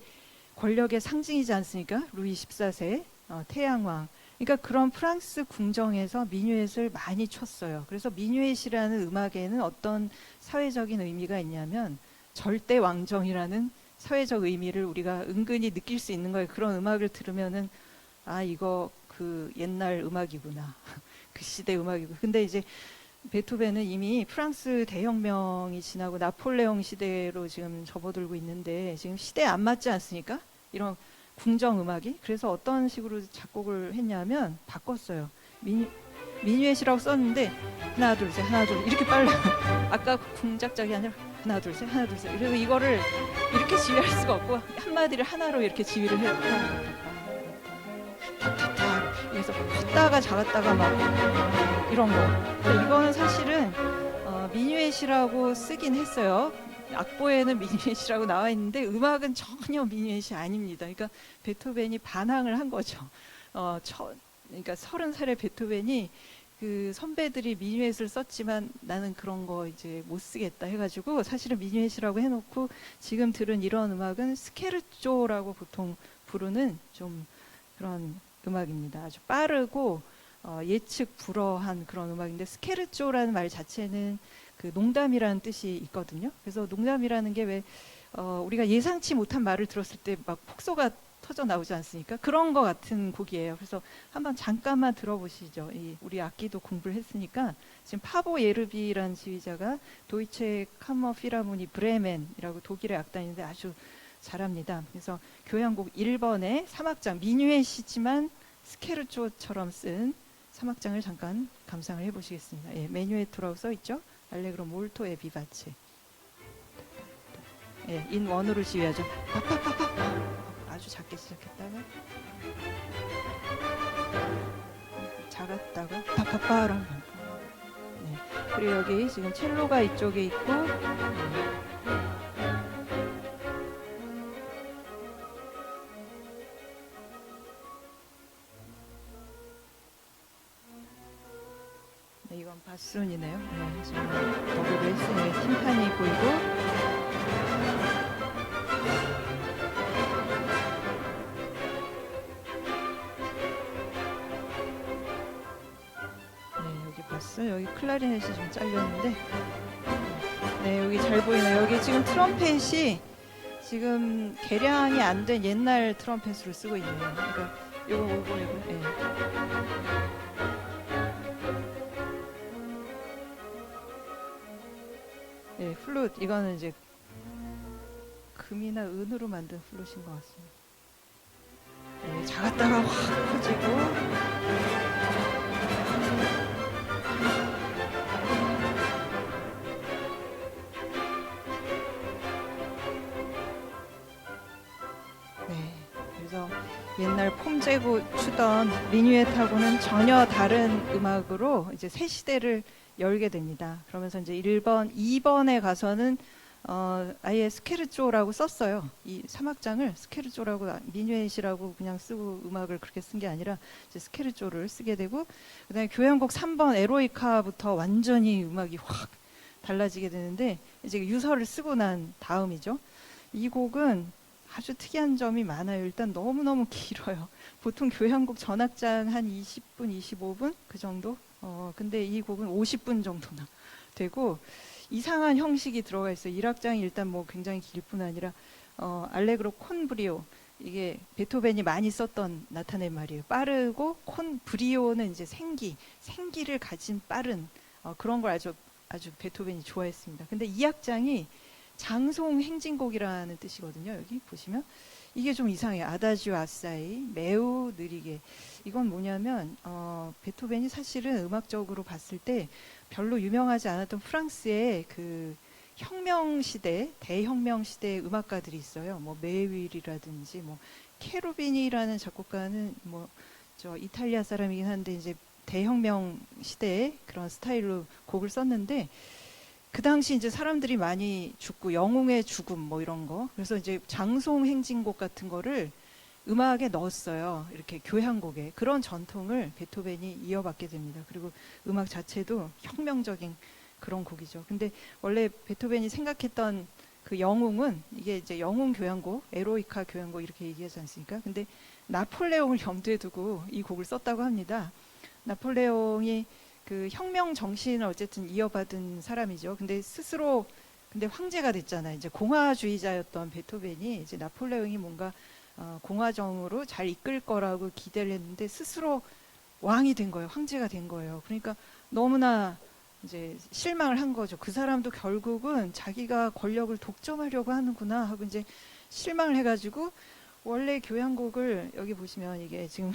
권력의 상징이지 않습니까? 루이 14세, 태양왕. 그러니까 그런 프랑스 궁정에서 미뉴엣을 많이 췄어요. 그래서 미뉴엣이라는 음악에는 어떤 사회적인 의미가 있냐면 절대 왕정이라는 사회적 의미를 우리가 은근히 느낄 수 있는 거예요. 그런 음악을 들으면은 아 이거 그 옛날 음악이구나. 그 시대 음악이고. 근데 이제 베토벤은 이미 프랑스 대혁명이 지나고 나폴레옹 시대로 지금 접어들고 있는데 지금 시대에 안 맞지 않습니까? 이런 궁정 음악이. 그래서 어떤 식으로 작곡을 했냐면 바꿨어요. 미뉴엣이라고 썼는데 하나 둘 셋 하나 둘 이렇게 빨라. 아까 궁작작이 아니라 하나 둘 셋 하나 둘 셋. 그래서 이거를 이렇게 지휘할 수가 없고 한마디를 하나로 이렇게 지휘를 해요. 그래서 컸다가 작았다가 막 이런 거. 그러니까 이거는 사실은 미뉴엣이라고 쓰긴 했어요. 악보에는 미뉴엣이라고 나와 있는데 음악은 전혀 미뉴엣이 아닙니다. 그러니까 베토벤이 반항을 한 거죠. 그러니까 30살의 베토벤이 그 선배들이 미뉴엣을 썼지만 나는 그런 거 이제 못 쓰겠다 해가지고 사실은 미뉴엣이라고 해놓고 지금 들은 이런 음악은 스케르초라고 보통 부르는 좀 그런 음악입니다. 아주 빠르고 예측 불허한 그런 음악인데 스케르초라는 말 자체는 그 농담이라는 뜻이 있거든요. 그래서 농담이라는 게 왜 우리가 예상치 못한 말을 들었을 때 막 폭소가 터져 나오지 않습니까? 그런 거 같은 곡이에요. 그래서 한번 잠깐만 들어보시죠. 우리 악기도 공부를 했으니까 지금 파보 예르비라는 지휘자가 도이체 카머 필하모니 브레멘이라고 독일의 악단인데 아주 잘합니다. 그래서 교향곡 1번의 3악장 미뉴엣이지만 스케르초처럼 쓴 3악장을 잠깐 감상을 해보시겠습니다. 예, 메뉴에토라고 써있죠. 알레그로 몰토 에 비바체. 예, 인 원으로 지휘하죠. 파파파파. 아주 작게 시작했다가 작았다가 파파파랑. 네. 그리고 여기 지금 첼로가 이쪽에 있고. 네, 이건 바순이네요. 네, 지금 더블 베이스, 네, 팀판이 보이고. 네, 여기 봤어요. 여기 클라리넷이 좀 잘렸는데. 네, 여기 잘 보이네요. 여기 지금 트럼펫이 지금 개량이 안 된 옛날 트럼펫으로 쓰고 있네요. 그러니까 이거 오보이고. 네. 네, 플룻 이거는 이제 금이나 은으로 만든 플룻인 것 같습니다. 네, 작았다가 확 커지고. 네, 그래서 옛날 폼 재고 추던 미뉴엣하고는 전혀 다른 음악으로 이제 새 시대를 열게 됩니다. 그러면서 이제 1번, 2번에 가서는 아예 스케르초라고 썼어요. 이 3악장을 스케르초라고 미뉴엣이라고 그냥 쓰고 음악을 그렇게 쓴 게 아니라 이제 스케르초를 쓰게 되고, 그다음에 교향곡 3번 에로이카부터 완전히 음악이 확 달라지게 되는데 이제 유서를 쓰고 난 다음이죠. 이 곡은 아주 특이한 점이 많아요. 일단 너무너무 길어요. 보통 교향곡 전악장 한 20분, 25분 그 정도? 근데 이 곡은 50분 정도나 되고 이상한 형식이 들어가 있어요. 1악장이 일단 뭐 굉장히 길 뿐 아니라 알레그로 콘 브리오, 이게 베토벤이 많이 썼던 나타낸 말이에요. 빠르고 콘 브리오는 이제 생기를 가진 빠른 그런 걸 아주 베토벤이 좋아했습니다. 근데 2악장이 장송 행진곡이라는 뜻이거든요. 여기 보시면 이게 좀 이상해요. 아다지오 아사이, 매우 느리게. 이건 뭐냐면 베토벤이 사실은 음악적으로 봤을 때 별로 유명하지 않았던 프랑스의 그 혁명 시대, 대혁명 시대의 음악가들이 있어요. 뭐 메윌이라든지 뭐 케루비니라는 작곡가는 뭐 저 이탈리아 사람이긴 한데 이제 대혁명 시대의 그런 스타일로 곡을 썼는데, 그 당시 이제 사람들이 많이 죽고 영웅의 죽음 뭐 이런 거, 그래서 이제 장송 행진곡 같은 거를 음악에 넣었어요. 이렇게 교향곡에. 그런 전통을 베토벤이 이어받게 됩니다. 그리고 음악 자체도 혁명적인 그런 곡이죠. 근데 원래 베토벤이 생각했던 그 영웅은 이게 이제 영웅 교향곡, 에로이카 교향곡 이렇게 얘기하지 않습니까? 근데 나폴레옹을 염두에 두고 이 곡을 썼다고 합니다. 나폴레옹이 그 혁명 정신을 어쨌든 이어받은 사람이죠. 근데 스스로 황제가 됐잖아요. 이제 공화주의자였던 베토벤이 이제 나폴레옹이 뭔가 공화정으로 잘 이끌 거라고 기대를 했는데 스스로 왕이 된 거예요. 황제가 된 거예요. 그러니까 너무나 이제 실망을 한 거죠. 그 사람도 결국은 자기가 권력을 독점하려고 하는구나 하고 이제 실망을 해가지고, 원래 교향곡을 여기 보시면 이게 지금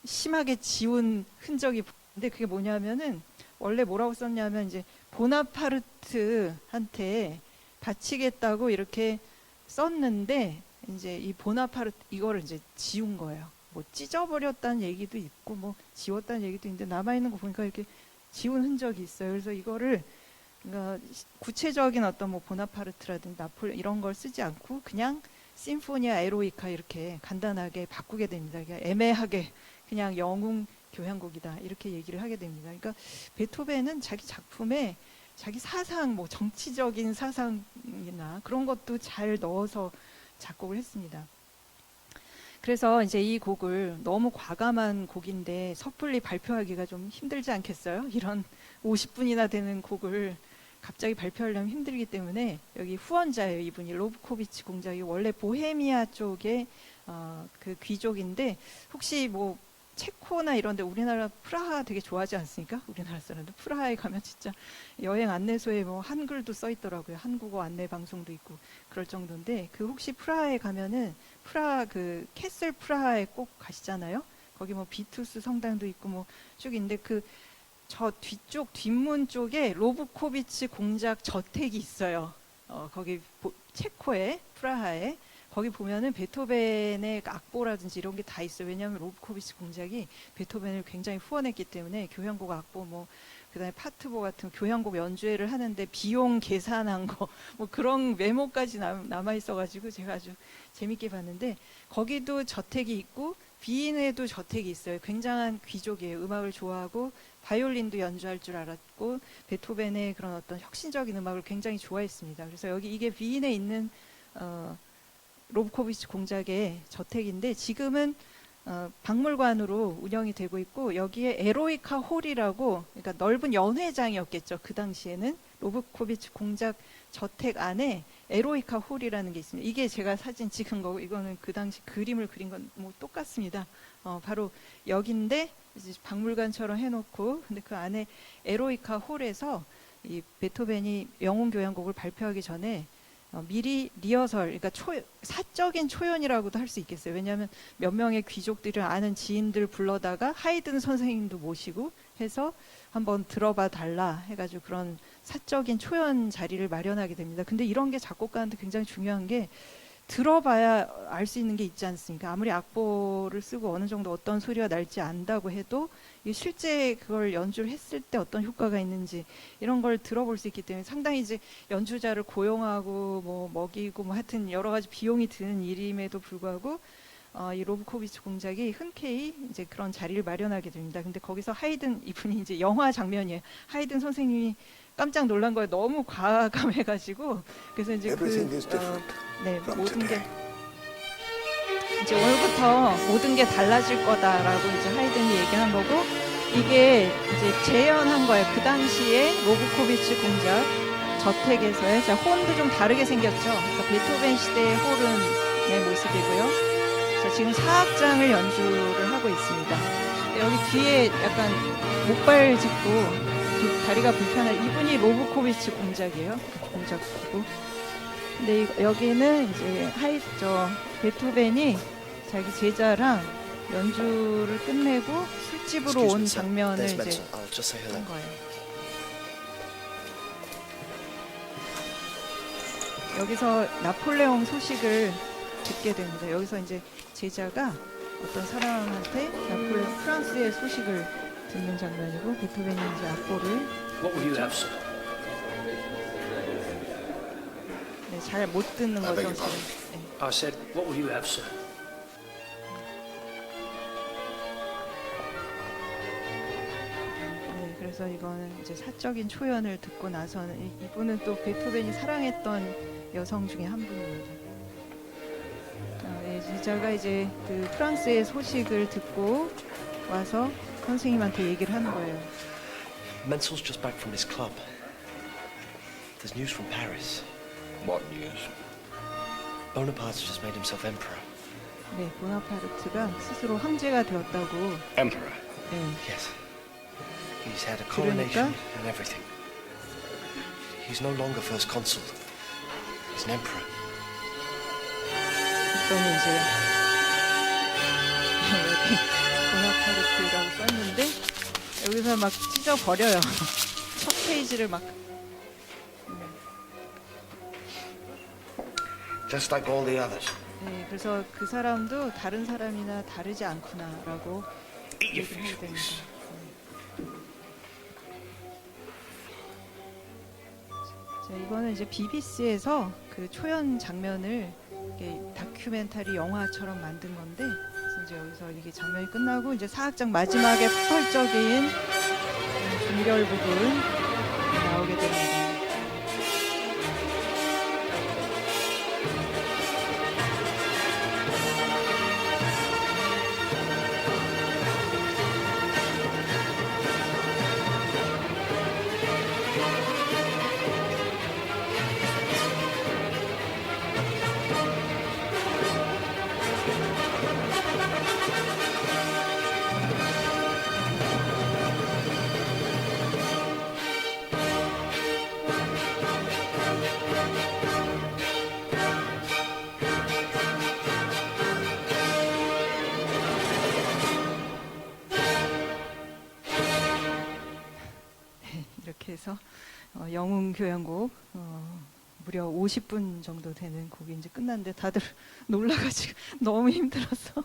심하게 지운 흔적이, 근데 그게 뭐냐면은 원래 뭐라고 썼냐면 이제 보나파르트한테 바치겠다고 이렇게 썼는데 이제 이 보나파르트 이거를 이제 지운 거예요. 뭐 찢어버렸다는 얘기도 있고 뭐 지웠다는 얘기도 있는데 남아있는 거 보니까 이렇게 지운 흔적이 있어요. 그래서 이거를 그러니까 구체적인 어떤 뭐 보나파르트라든지 나폴레 이런 걸 쓰지 않고 그냥 심포니아 에로이카 이렇게 간단하게 바꾸게 됩니다. 그냥 애매하게 그냥 영웅 교향곡이다 이렇게 얘기를 하게 됩니다. 그러니까 베토벤은 자기 작품에 자기 사상, 뭐 정치적인 사상이나 그런 것도 잘 넣어서 작곡을 했습니다. 그래서 이제 이 곡을 너무 과감한 곡인데 섣불리 발표하기가 좀 힘들지 않겠어요? 이런 50분이나 되는 곡을 갑자기 발표하려면 힘들기 때문에 여기 후원자예요. 이분이 로브코비치 공작이 원래 보헤미아 쪽에 그 귀족인데 혹시 뭐 체코나 이런데 우리나라 프라하 되게 좋아하지 않습니까? 우리나라 사람들 프라하에 가면 진짜 여행 안내소에 뭐 한글도 써 있더라고요. 한국어 안내 방송도 있고 그럴 정도인데 그 혹시 프라하에 가면은 프라하 그 캐슬 프라하에 꼭 가시잖아요. 거기 뭐 비투스 성당도 있고 뭐 쭉 있는데 그 저 뒤쪽 뒷문 쪽에 로브코비치 공작 저택이 있어요. 거기 체코에 프라하에 거기 보면은 베토벤의 악보라든지 이런 게 다 있어요. 왜냐하면 로브코비치 공작이 베토벤을 굉장히 후원했기 때문에 교향곡 악보 뭐 그다음에 파트보 같은 교향곡 연주회를 하는데 비용 계산한 거 뭐 그런 메모까지 남아 있어가지고 제가 아주 재밌게 봤는데 거기도 저택이 있고 비인에도 저택이 있어요. 굉장한 귀족이에요. 음악을 좋아하고 바이올린도 연주할 줄 알았고 베토벤의 그런 어떤 혁신적인 음악을 굉장히 좋아했습니다. 그래서 여기 이게 비인에 있는 로브코비치 공작의 저택인데 지금은 박물관으로 운영이 되고 있고 여기에 에로이카 홀이라고 그러니까 넓은 연회장이었겠죠. 그 당시에는 로브코비치 공작 저택 안에 에로이카 홀이라는 게 있습니다. 이게 제가 사진 찍은 거고 이거는 그 당시 그림을 그린 건 뭐 똑같습니다. 바로 여기인데 이제 박물관처럼 해놓고 근데 그 안에 에로이카 홀에서 이 베토벤이 영혼 교향곡을 발표하기 전에 미리 리허설, 그러니까 사적인 초연이라고도 할 수 있겠어요. 왜냐하면 몇 명의 귀족들을 아는 지인들 불러다가 하이든 선생님도 모시고 해서 한번 들어봐 달라 해가지고 그런 사적인 초연 자리를 마련하게 됩니다. 근데 이런 게 작곡가한테 굉장히 중요한 게 들어봐야 알 수 있는 게 있지 않습니까? 아무리 악보를 쓰고 어느 정도 어떤 소리가 날지 안다고 해도 실제 그걸 연주를 했을 때 어떤 효과가 있는지 이런 걸 들어볼 수 있기 때문에 상당히 이제 연주자를 고용하고 뭐 먹이고 뭐 하여튼 여러 가지 비용이 드는 일임에도 불구하고 이 로브코비치 공작이 흔쾌히 이제 그런 자리를 마련하게 됩니다. 근데 거기서 하이든 이분이 이제 영화 장면이에요. 하이든 선생님이 깜짝 놀란 거예요. 너무 과감해가지고 그래서 이제 모든 게 이제 오늘부터 모든 게 달라질 거다라고 이제 하이든이 얘기한 거고 이게 이제 재현한 거예요. 그 당시에 로브코비치 공작 저택에서의 홀도 좀 다르게 생겼죠. 그러니까 베토벤 시대의 홀은의 모습이고요. 자, 지금 사악장을 연주를 하고 있습니다. 여기 뒤에 약간 목발 짚고 다리가 불편한 이분이 로브코비치 공작이에요. 공작이고. 근데 여기는 이제 베토벤이 자기 제자랑 연주를 끝내고 술집으로 온 장면을 이제 한 거예요. 여기서 나폴레옹 소식을 듣게 됩니다. 여기서 이제 제자가 어떤 사람한테 나폴레옹 프랑스의 소식을 듣는 장면이고 베토벤이 이제 악보를 잘 못 듣는 거죠. 네. I said, what will you have, sir? 네, 그래서 이거는 이제 사적인 초연을 듣고 나서는 이분은 또 베토벤이 사랑했던 여성 중에 한 분입니다. 제자가 이제 그 프랑스의 소식을 듣고 와서 선생님한테 얘기를 하는 거예요. Menzel's just back from his club. There's news from Paris. What news? Bonaparte's just made himself emperor. 네, 보나파르트가 스스로 황제가 되었다고. Emperor. 네. Yes. He's had a coronation 그러니까? and everything. He's no longer first consul. He's an emperor. 그랬더니 이제 여기 보나파르트라고 썼는데 여기서 막 찢어버려요. 첫 페이지를 막. Just like all the others. 네, 그래서 그 사람도 다른 사람이나 다르지 않구나라고 Eat your 얘기를 fish, 해야 됩니다. please. 자, 이거는 이제 BBC에서 그 초연 장면을 이렇게 다큐멘터리 영화처럼 만든 건데 그래서 이제 여기서 이게 장면이 끝나고 이제 사악장 마지막에 폭발적인 종결 부분 나오게 됩니다. 돼서 영웅 교향곡 무려 50분 정도 되는 곡이 이제 끝났는데 다들 놀라가지고 너무 힘들어서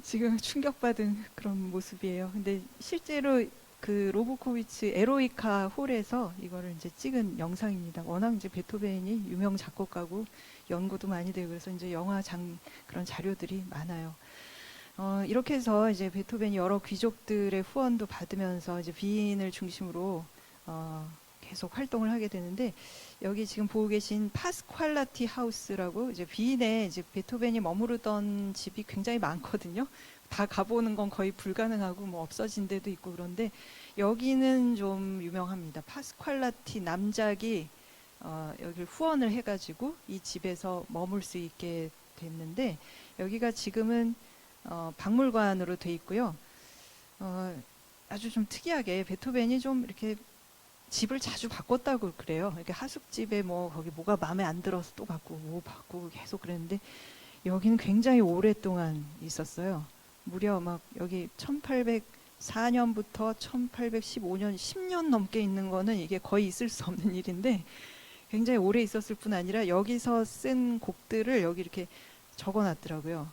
지금 충격받은 그런 모습이에요. 근데 실제로 그 로보코비츠 에로이카 홀에서 이거를 이제 찍은 영상입니다. 워낙 이제 베토벤이 유명 작곡가고 연구도 많이 되고 그래서 이제 그런 자료들이 많아요. 이렇게 해서 이제 베토벤이 여러 귀족들의 후원도 받으면서 이제 비인을 중심으로 계속 활동을 하게 되는데 여기 지금 보고 계신 파스퀄라티 하우스라고 이제 비인에 이제 베토벤이 머무르던 집이 굉장히 많거든요. 다 가보는 건 거의 불가능하고 뭐 없어진 데도 있고 그런데 여기는 좀 유명합니다. 파스퀄라티 남작이 여기를 후원을 해가지고 이 집에서 머물 수 있게 됐는데 여기가 지금은 박물관으로 돼 있고요. 아주 좀 특이하게 베토벤이 좀 이렇게 집을 자주 바꿨다고 그래요. 이렇게 하숙집에 뭐 거기 뭐가 마음에 안 들어서 또 바꾸고 뭐 바꾸고 계속 그랬는데 여기는 굉장히 오랫동안 있었어요. 무려 막 여기 1804년부터 1815년 10년 넘게 있는 거는 이게 거의 있을 수 없는 일인데 굉장히 오래 있었을 뿐 아니라 여기서 쓴 곡들을 여기 이렇게 적어놨더라고요.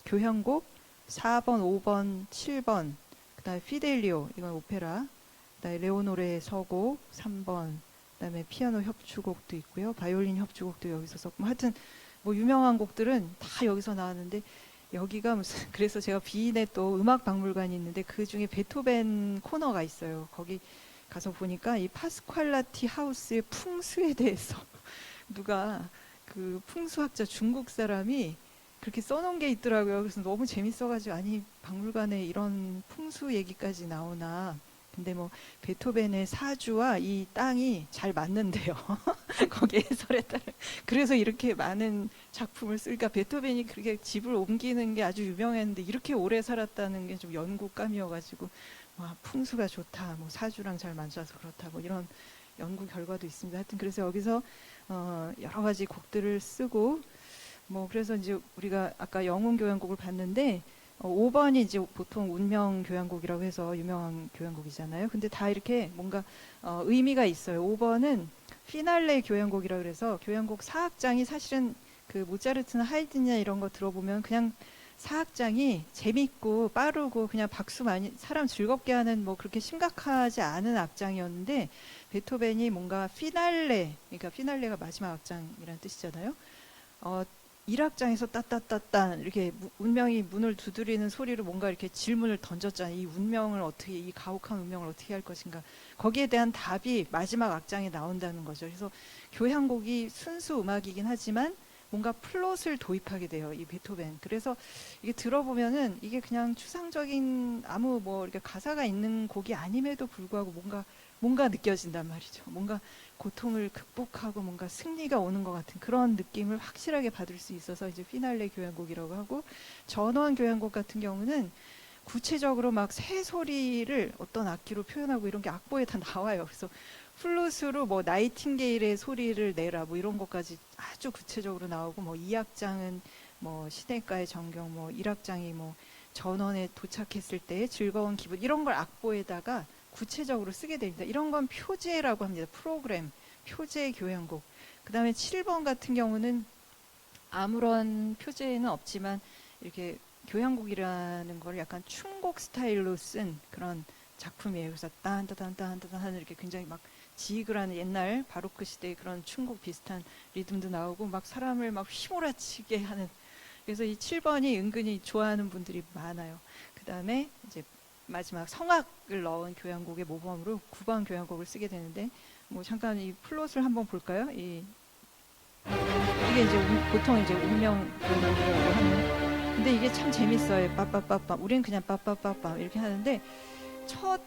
교향곡 4번, 5번, 7번, 그다음에 피델리오 이건 오페라, 그다음에 레오노레 서곡 3번, 그다음에 피아노 협주곡도 있고요, 바이올린 협주곡도 여기서 썼고 하여튼 뭐 유명한 곡들은 다 여기서 나왔는데 여기가 무슨 그래서 제가 비인에 또 음악 박물관이 있는데 그 중에 베토벤 코너가 있어요. 거기 가서 보니까 이 파스퀄라티 하우스의 풍수에 대해서 누가 그 풍수학자 중국 사람이 그렇게 써놓은 게 있더라고요. 그래서 너무 재밌어가지고 아니 박물관에 이런 풍수 얘기까지 나오나. 근데 뭐 베토벤의 사주와 이 땅이 잘 맞는데요. 거기 해설에 따라. 그래서 이렇게 많은 작품을 쓰니까 베토벤이 그렇게 집을 옮기는 게 아주 유명했는데 이렇게 오래 살았다는 게 좀 연구감이어가지고 와 풍수가 좋다, 뭐 사주랑 잘 맞아서 그렇다, 뭐 이런 연구 결과도 있습니다. 하여튼 그래서 여기서 여러 가지 곡들을 쓰고 뭐 그래서 이제 우리가 아까 영웅 교향곡을 봤는데 5번이 이제 보통 운명 교향곡이라고 해서 유명한 교향곡이잖아요. 근데 다 이렇게 뭔가 의미가 있어요. 5번은 피날레 교향곡이라고 그래서 교향곡 사악장이 사실은 그 모차르트나 하이든이나 이런 거 들어보면 그냥 사악장이 재밌고 빠르고 그냥 박수 많이 사람 즐겁게 하는 뭐 그렇게 심각하지 않은 악장이었는데 베토벤이 뭔가 피날레, 그러니까 피날레가 마지막 악장이라는 뜻이잖아요. 1악장에서 따따따따 이렇게 운명이 문을 두드리는 소리로 뭔가 이렇게 질문을 던졌잖아요. 이 운명을 어떻게, 이 가혹한 운명을 어떻게 할 것인가. 거기에 대한 답이 마지막 악장에 나온다는 거죠. 그래서 교향곡이 순수 음악이긴 하지만 뭔가 플롯을 도입하게 돼요. 이 베토벤. 그래서 이게 들어보면은 이게 그냥 추상적인 아무 뭐 이렇게 가사가 있는 곡이 아님에도 불구하고 뭔가 느껴진단 말이죠. 뭔가 고통을 극복하고 뭔가 승리가 오는 것 같은 그런 느낌을 확실하게 받을 수 있어서 이제 피날레 교향곡이라고 하고 전원 교향곡 같은 경우는 구체적으로 막 새 소리를 어떤 악기로 표현하고 이런 게 악보에 다 나와요. 그래서 플룻으로 뭐 나이팅게일의 소리를 내라 뭐 이런 것까지 아주 구체적으로 나오고 뭐 2악장은 뭐 시내가의 전경 뭐 1악장이 뭐 전원에 도착했을 때의 즐거운 기분 이런 걸 악보에다가 구체적으로 쓰게 됩니다. 이런 건 표제라고 합니다. 프로그램, 표제 교향곡. 그 다음에 7번 같은 경우는 아무런 표제는 없지만 이렇게 교향곡이라는 걸 약간 춤곡 스타일로 쓴 그런 작품이에요. 그래서 딴따단딴따단 하는 이렇게 굉장히 막 지그라는 옛날 바로크 시대의 그런 춤곡 비슷한 리듬도 나오고 막 사람을 막 휘몰아치게 하는 그래서 이 7번이 은근히 좋아하는 분들이 많아요. 그 다음에 이제 마지막 성악을 넣은 교향곡의 모범으로 9번 교향곡을 쓰게 되는데 뭐 잠깐 이 플롯을 한번 볼까요? 이게 이제 보통 이제 운명 교향곡이라고 하는 근데 이게 참 재밌어요. 빠빠빠빠 우리는 그냥 빠빠빠빠 이렇게 하는데 첫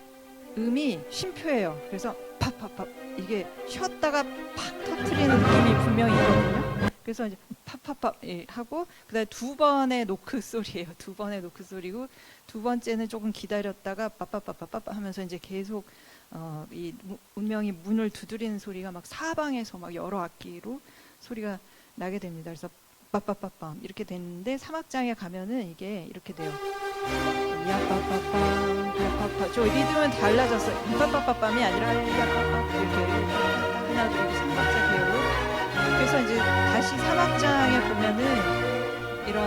음이 쉼표예요. 그래서 팝팝팝 이게 쉬었다가 팍 터트리는 느낌이 분명히 있거든요. 그래서 이제 팝팝팝 하고 그다음에 두 번의 노크 소리예요. 두 번의 노크 소리고 두 번째는 조금 기다렸다가 빠빠빠빠빠 하면서 이제 계속 이 운명이 문을 두드리는 소리가 막 사방에서 막 여러 악기로 소리가 나게 됩니다. 그래서 빠빠빠빰 이렇게 됐는데 3악장에 가면은 이게 이렇게 돼요. 야빠빠빰, 야빠빠. 저 리듬은 달라졌어요. 이빠빠빠빰이 아니라 야빠빠 이렇게 하나 둘 삼박자 계열로. 그래서 이제 다시 3악장에 보면은 이런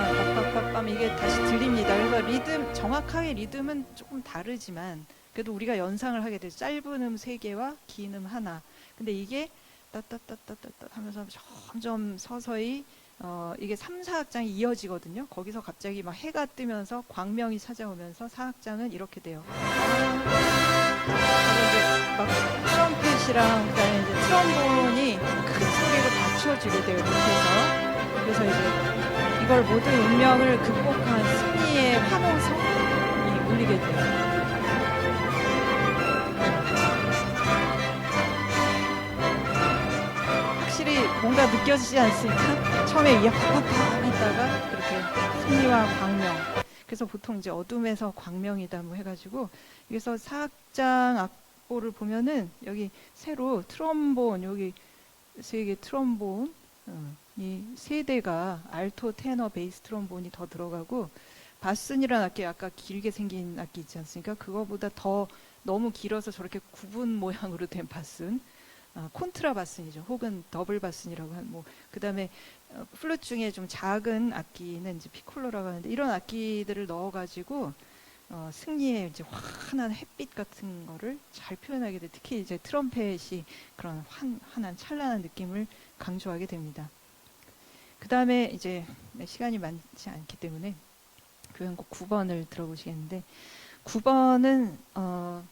빠빠빠빰 이게 다시 들립니다. 그래서 리듬 정확하게 리듬은 조금 다르지만 그래도 우리가 연상을 하게 되죠. 짧은 음 3개와 긴 음 하나. 근데 이게 따따따따따따 하면서 점점 서서히 이게 3, 4악장이 이어지거든요. 거기서 갑자기 막 해가 뜨면서 광명이 찾아오면서 4악장은 이렇게 돼요. 그리고 이제 막 트럼펫이랑 그다음에 이제 트럼본이 큰 소리로 받쳐주게 돼요. 밑에서. 그래서 이제 이걸 모든 운명을 극복한 승리의 환호성이 울리게 돼요. 확실히 뭔가 느껴지지 않습니까? 처음에 이야파파파 했다가 이렇게 승리와 광명. 그래서 보통 이제 어둠에서 광명이다 뭐 해가지고 그래서 4악장 악보를 보면은 여기 새로 트럼본 여기 3개 트럼본 이 3대가 알토, 테너, 베이스 트럼본이 더 들어가고 바슨이라는 악기 아까 길게 생긴 악기 있지 않습니까? 그거보다 더 너무 길어서 저렇게 구분 모양으로 된 바슨 콘트라 바슨이죠. 혹은 더블 바슨이라고 한 뭐 그다음에 플룻 중에 좀 작은 악기는 이제 피콜로라고 하는데 이런 악기들을 넣어가지고 승리의 이제 환한 햇빛 같은 거를 잘 표현하게 돼. 특히 이제 트럼펫이 그런 환한 찬란한 느낌을 강조하게 됩니다. 그다음에 이제 시간이 많지 않기 때문에 교향곡 9번을 들어보시겠는데 9번은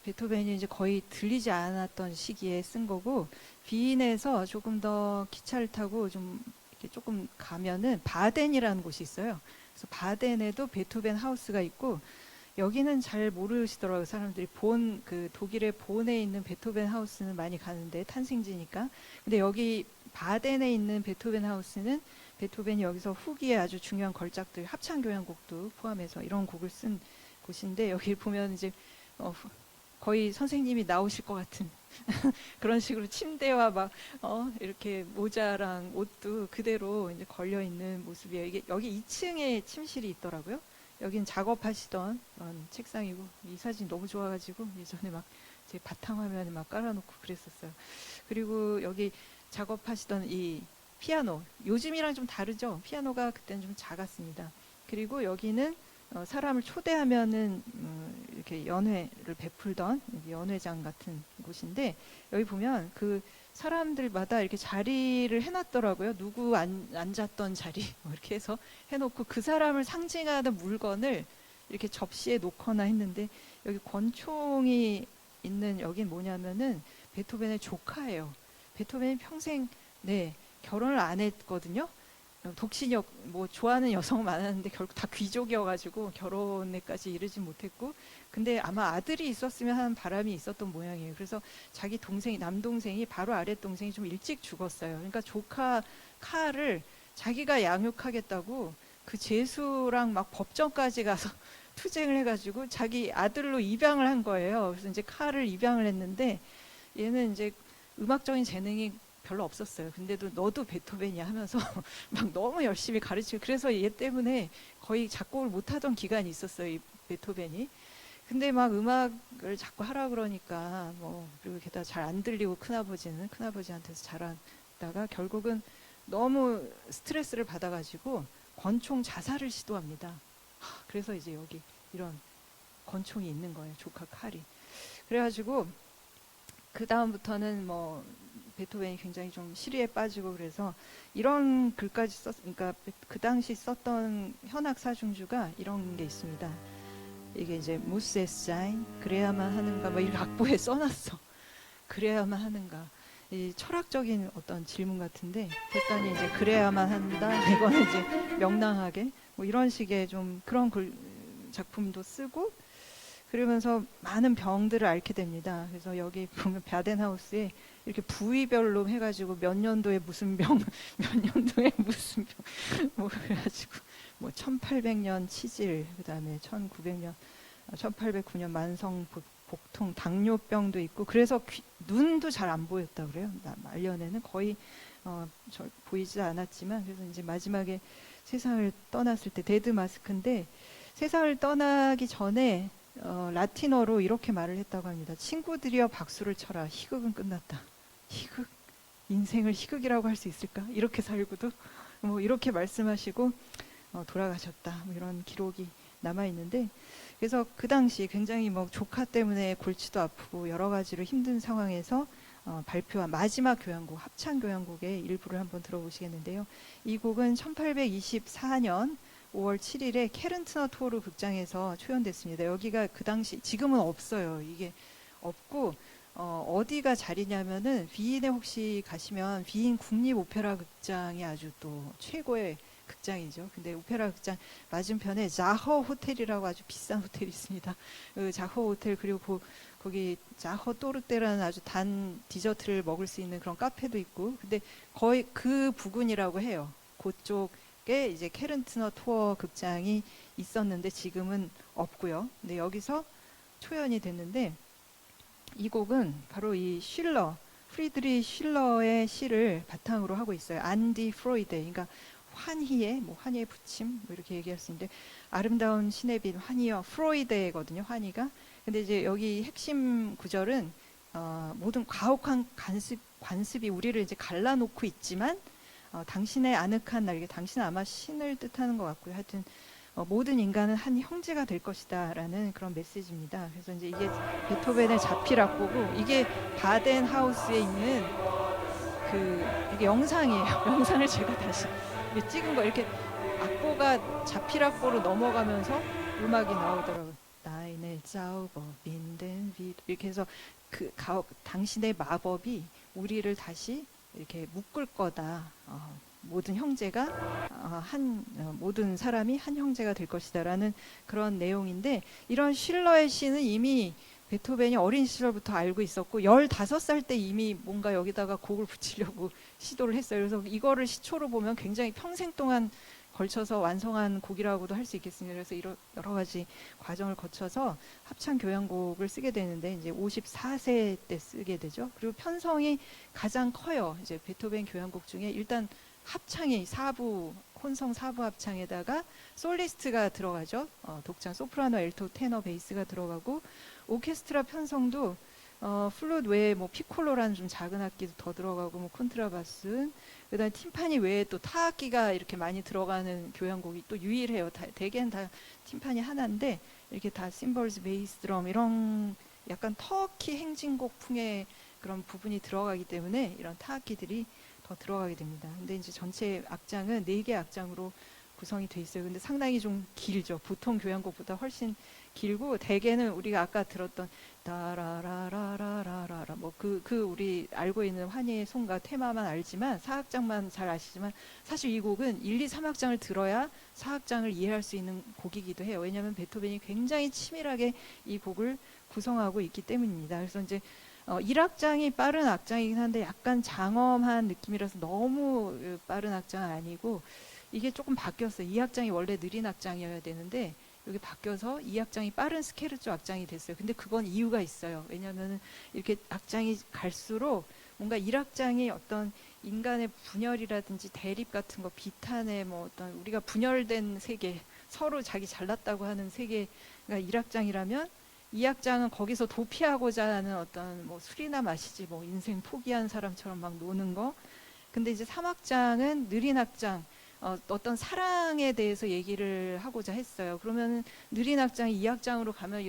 베토벤이 이제 거의 들리지 않았던 시기에 쓴 거고 비인에서 조금 더 기차를 타고 좀 이렇게 조금 가면은 바덴이라는 곳이 있어요. 그래서 바덴에도 베토벤 하우스가 있고 여기는 잘 모르시더라고요. 사람들이 그 독일의 본에 있는 베토벤 하우스는 많이 가는데 탄생지니까. 근데 여기 바덴에 있는 베토벤 하우스는 베토벤이 여기서 후기에 아주 중요한 걸작들 합창 교향곡도 포함해서 이런 곡을 쓴 곳인데 여기 보면 이제 거의 선생님이 나오실 것 같은 그런 식으로 침대와 막 이렇게 모자랑 옷도 그대로 이제 걸려 있는 모습이에요. 이게 여기 2층에 침실이 있더라고요. 여긴 작업하시던 그런 책상이고 이 사진 너무 좋아가지고 예전에 막 제 바탕화면에 막 깔아놓고 그랬었어요. 그리고 여기 작업하시던 이 피아노 요즘이랑 좀 다르죠. 피아노가 그때는 좀 작았습니다. 그리고 여기는 사람을 초대하면은 이렇게 연회를 베풀던 연회장 같은 곳인데 여기 보면 그 사람들마다 이렇게 자리를 해놨더라고요. 누구 앉았던 자리 뭐 이렇게 해서 해놓고 그 사람을 상징하는 물건을 이렇게 접시에 놓거나 했는데 여기 권총이 있는 여긴 뭐냐면은 베토벤의 조카예요. 베토벤이 평생 결혼을 안 했거든요. 독신역 뭐 좋아하는 여성 많았는데 결국 다 귀족이어가지고 결혼에까지 이르지 못했고 근데 아마 아들이 있었으면 하는 바람이 있었던 모양이에요. 그래서 자기 동생이 남동생이 바로 아래 동생이 좀 일찍 죽었어요. 그러니까 조카 카를 자기가 양육하겠다고 그 제수랑 막 법정까지 가서 투쟁을 해가지고 자기 아들로 입양을 한 거예요. 그래서 이제 카를 입양을 했는데 얘는 이제 음악적인 재능이 별로 없었어요. 근데도 너도 베토벤이야 하면서 막 너무 열심히 가르치고 그래서 얘 때문에 거의 작곡을 못하던 기간이 있었어요. 이 베토벤이. 근데 막 음악을 자꾸 하라 그러니까 뭐 그리고 게다가 잘 안 들리고 큰아버지한테서 자라다가 결국은 너무 스트레스를 받아가지고 권총 자살을 시도합니다. 그래서 이제 여기 이런 권총이 있는 거예요. 조카 칼이. 그래가지고 그 다음부터는 뭐 베토벤이 굉장히 좀 시리에 빠지고 그래서 이런 글까지 그러니까 그 당시 썼던 현악 사중주가 이런 게 있습니다. 이게 이제 무스 에사인 그래야만 하는가 뭐 이렇게 악보에 써놨어. 그래야만 하는가. 이 철학적인 어떤 질문 같은데 됐더니 이제 그래야만 한다. 이거는 이제 명랑하게 뭐 이런 식의 좀 그런 작품도 쓰고 그러면서 많은 병들을 앓게 됩니다. 그래서 여기 보면 바덴하우스에 이렇게 부위별로 해가지고 몇 년도에 무슨 병, 몇 년도에 무슨 병, 뭐 그래가지고 뭐 1800년 치질, 그 다음에 1809년 만성 복통, 당뇨병도 있고 그래서 눈도 잘 안 보였다 그래요. 말년에는 거의 보이지 않았지만 그래서 이제 마지막에 세상을 떠났을 때 데드 마스크인데 세상을 떠나기 전에 라틴어로 이렇게 말을 했다고 합니다. 친구들이여 박수를 쳐라. 희극은 끝났다. 희극? 인생을 희극이라고 할 수 있을까? 이렇게 살고도 뭐 이렇게 말씀하시고 돌아가셨다. 뭐 이런 기록이 남아 있는데, 그래서 그 당시 굉장히 뭐 조카 때문에 골치도 아프고 여러 가지로 힘든 상황에서 발표한 마지막 교향곡, 합창 교향곡의 일부를 한번 들어보시겠는데요. 이 곡은 1824년 5월 7일에 케른트너 토르 극장에서 초연됐습니다. 여기가 그 당시, 지금은 없어요. 이게 없고 어디가 자리냐면은 비인에 혹시 가시면 비인 국립 오페라 극장이 아주 또 최고의 극장이죠. 근데 오페라 극장 맞은편에 자허 호텔이라고 아주 비싼 호텔이 있습니다. 그 자허 호텔, 그리고 거기 자허 또르테라는 아주 단 디저트를 먹을 수 있는 그런 카페도 있고, 근데 거의 그 부근이라고 해요. 그쪽에 이제 케른트너 토어 극장이 있었는데 지금은 없고요. 근데 여기서 초연이 됐는데, 이 곡은 바로 이 쉴러, 프리드리히 쉴러의 시를 바탕으로 하고 있어요. 안디 프로이데, 그러니까 환희의, 뭐 환희의 부침, 뭐 이렇게 얘기할 수 있는데, 아름다운 신의 빛 환희여 프로이데거든요, 환희가. 근데 이제 여기 핵심 구절은 모든 가혹한 관습이 우리를 이제 갈라놓고 있지만 당신의 아늑한 날개, 당신은 아마 신을 뜻하는 것 같고요. 하여튼 모든 인간은 한 형제가 될 것이다라는 그런 메시지입니다. 그래서 이제 이게 베토벤의 자필악보고, 이게 바덴하우스에 있는 이게 영상이에요. 영상을 제가 다시 찍은 거, 이렇게 악보가 자필악보로 넘어가면서 음악이 나오더라고요. 나인의 자우버 빈덴 비, 이렇게 해서 당신의 마법이 우리를 다시 이렇게 묶을 거다. 모든 형제가 모든 사람이 한 형제가 될 것이다라는 그런 내용인데, 이런 쉴러의 시는 이미 베토벤이 어린 시절부터 알고 있었고 15살 때 이미 뭔가 여기다가 곡을 붙이려고 시도를 했어요. 그래서 이거를 시초로 보면 굉장히 평생 동안 걸쳐서 완성한 곡이라고도 할 수 있겠습니다. 그래서 여러 가지 과정을 거쳐서 합창 교향곡을 쓰게 되는데, 이제 54세 때 쓰게 되죠. 그리고 편성이 가장 커요. 이제 베토벤 교향곡 중에 일단 합창이 혼성 4부 합창에다가 솔리스트가 들어가죠. 독창, 소프라노, 알토, 테너, 베이스가 들어가고, 오케스트라 편성도 플룻 외에 뭐 피콜로라는 좀 작은 악기도 더 들어가고, 뭐 콘트라바스, 그다음에 팀파니 외에 또 타악기가 이렇게 많이 들어가는 교향곡이 또 유일해요. 대개는 다 팀파니 하나인데 이렇게 다 심벌스, 베이스, 드럼 이런 약간 터키 행진곡풍의 그런 부분이 들어가기 때문에 이런 타악기들이 더 들어가게 됩니다. 근데 이제 전체 악장은 4개 악장으로 구성이 돼 있어요. 근데 상당히 좀 길죠. 보통 교향곡보다 훨씬 길고, 대개는 우리가 아까 들었던 다라라라라라라 뭐 우리 알고 있는 환희의 송가 테마만 알지만, 4악장만 잘 아시지만 사실 이 곡은 1, 2, 3악장을 들어야 4악장을 이해할 수 있는 곡이기도 해요. 왜냐하면 베토벤이 굉장히 치밀하게 이 곡을 구성하고 있기 때문입니다. 그래서 이제 1악장이 빠른 악장이긴 한데 약간 장엄한 느낌이라서 너무 빠른 악장은 아니고, 이게 조금 바뀌었어요. 2악장이 원래 느린 악장이어야 되는데 여기 바뀌어서 2악장이 빠른 스케르초 악장이 됐어요. 근데 그건 이유가 있어요. 왜냐하면 이렇게 악장이 갈수록 뭔가 1악장이 어떤 인간의 분열이라든지 대립 같은 거, 비탄의 뭐 어떤 우리가 분열된 세계, 서로 자기 잘났다고 하는 세계가 1악장이라면 2악장은 거기서 도피하고자 하는 어떤 뭐 술이나 마시지 뭐 인생 포기한 사람처럼 막 노는 거. 근데 이제 3악장은 느린 악장, 어떤 사랑에 대해서 얘기를 하고자 했어요. 그러면 느린 악장이 2악장으로 가면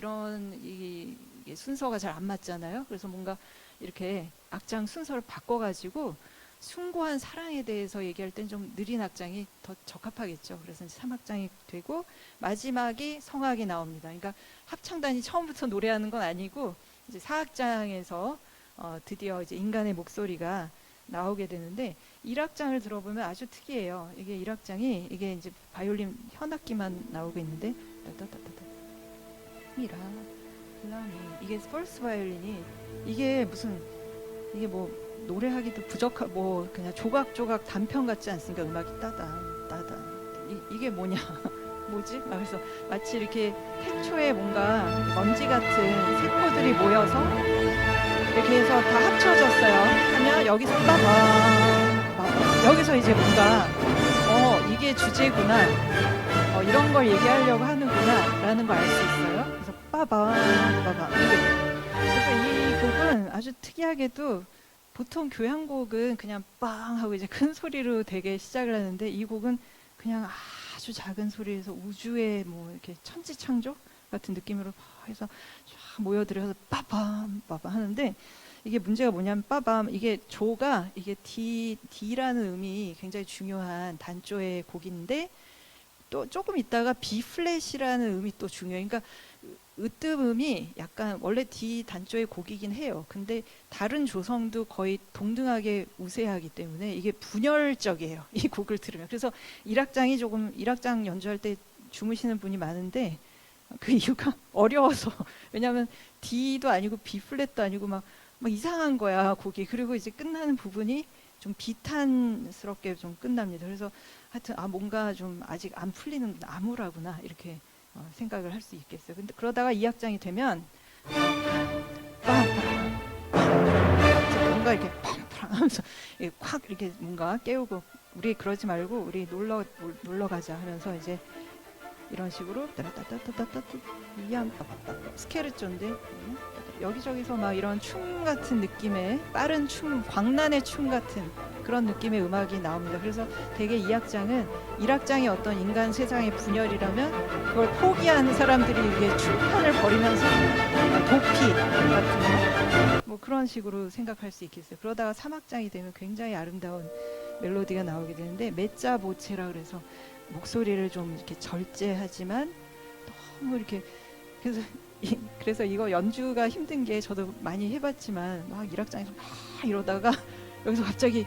이게 순서가 잘 안 맞잖아요. 그래서 뭔가 이렇게 악장 순서를 바꿔가지고 숭고한 사랑에 대해서 얘기할 땐 좀 느린 악장이 더 적합하겠죠. 그래서 이제 3악장이 되고 마지막이 성악이 나옵니다. 그러니까 합창단이 처음부터 노래하는 건 아니고 이제 4악장에서 드디어 이제 인간의 목소리가 나오게 되는데, 1악장을 들어보면 아주 특이해요. 이게 1악장이 이게 이제 바이올린 현악기만 나오고 있는데 미라 라미, 이게 퍼스트 바이올린이 이게 뭐 노래하기도 뭐 그냥 조각조각 단편 같지 않습니까? 음악이 따단 이게 뭐냐 뭐지? 그래서 마치 이렇게 태초에 뭔가 먼지 같은 세포들이 모여서 이렇게 해서 다 합쳐졌어요. 하면 여기서 여기서 이제 뭔가 이게 주제구나 이런 걸 얘기하려고 하는 곡이구나라는 걸 알 수 있어요. 그래서 빠밤 빠밤. 그래서 이 곡은 아주 특이하게도 보통 교향곡은 그냥 빵 하고 이제 큰 소리로 되게 시작을 하는데 이 곡은 그냥 아주 작은 소리에서 우주의 뭐 이렇게 천지창조 같은 느낌으로 해서 쫙 모여들어서 빠밤 빠밤 하는데 이게 문제가 뭐냐면 빠밤 이게 조가 이게 D라는 음이 굉장히 중요한 단조의 곡인데 또 조금 있다가 B 플랫이라는 음이 또 중요해요. 그러니까 으뜸음이 약간 원래 D 단조의 곡이긴 해요. 근데 다른 조성도 거의 동등하게 우세하기 때문에 이게 분열적이에요. 이 곡을 들으면. 그래서 1악장 연주할 때 주무시는 분이 많은데 그 이유가 어려워서 왜냐하면 D도 아니고 B 플랫도 아니고 막 이상한 거야 곡이. 그리고 이제 끝나는 부분이 좀 비탄스럽게 좀 끝납니다. 그래서 하여튼 뭔가 좀 아직 안 풀리는 암울하구나 이렇게 생각을 할 수 있겠어요. 근데 그러다가 2악장이 되면 뭔가 이렇게 팡팡 하면서 확 이렇게 뭔가 깨우고 우리 그러지 말고 우리 놀러 가자 하면서 이제 이런 식으로 스케르초인데 여기저기서 막 이런 춤 같은 느낌의 빠른 춤, 광란의 춤 같은 그런 느낌의 음악이 나옵니다. 그래서 되게 2악장은 1악장이 어떤 인간 세상의 분열이라면 그걸 포기하는 사람들이 이게 춤판을 벌이면서 도피 같은 뭐 그런 식으로 생각할 수 있겠어요. 그러다가 3악장이 되면 굉장히 아름다운 멜로디가 나오게 되는데 메짜보체라 그래서 목소리를 좀 이렇게 절제하지만 너무 이렇게 그래서 이거 연주가 힘든 게 저도 많이 해봤지만 막 1악장에서 막 이러다가 여기서 갑자기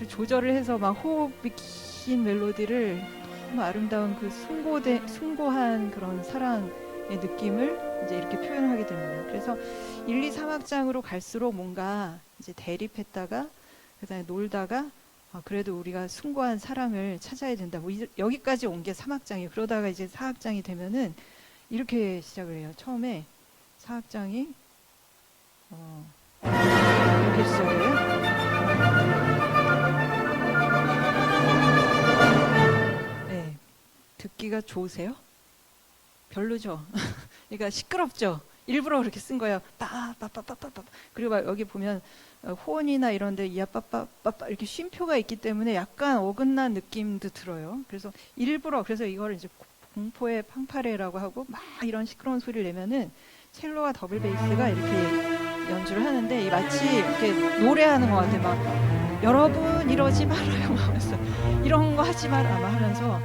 조절을 해서 막 호흡이 긴 멜로디를 너무 아름다운 그 숭고한 그런 사랑의 느낌을 이제 이렇게 표현하게 됩니다. 그래서 1, 2, 3악장으로 갈수록 뭔가 이제 대립했다가 그다음에 놀다가 그래도 우리가 숭고한 사랑을 찾아야 된다. 뭐 여기까지 온 게 3악장이에요. 그러다가 이제 4악장이 되면은 이렇게 시작을 해요. 처음에 4악장이 이렇게 시작을 해요. 네, 듣기가 좋으세요? 별로죠? 그러니까 시끄럽죠? 일부러 그렇게 쓴 거예요. 빠빠빠빠빠. 그리고 막 여기 보면 호언이나 이런 데 이야빠빠빠빠 이렇게 쉼표가 있기 때문에 약간 어긋난 느낌도 들어요. 그래서 일부러 그래서 이걸 이제 공포의 팡파레라고 하고 막 이런 시끄러운 소리를 내면은 첼로와 더블 베이스가 이렇게 연주를 하는데 마치 이렇게 노래하는 것 같아. 막 여러분 이러지 말아요 하면서 이런 거 하지 마라 하면서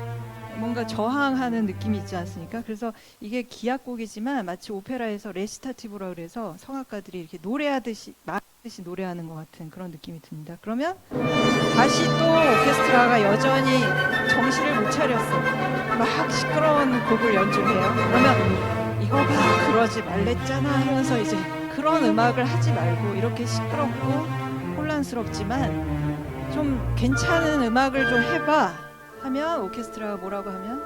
뭔가 저항하는 느낌이 있지 않습니까? 그래서 이게 기악곡이지만 마치 오페라에서 레시타티브라 그래서 성악가들이 이렇게 노래하듯이 말하듯이 노래하는 것 같은 그런 느낌이 듭니다. 그러면 다시 또 오케스트라가 여전히 정신을 못 차렸어. 막 시끄러운 곡을 연주해요. 그러면 이거 봐 그러지 말랬잖아 하면서 이제 그런 음악을 하지 말고 이렇게 시끄럽고 혼란스럽지만 좀 괜찮은 음악을 좀 해봐 하면 오케스트라가 뭐라고 하면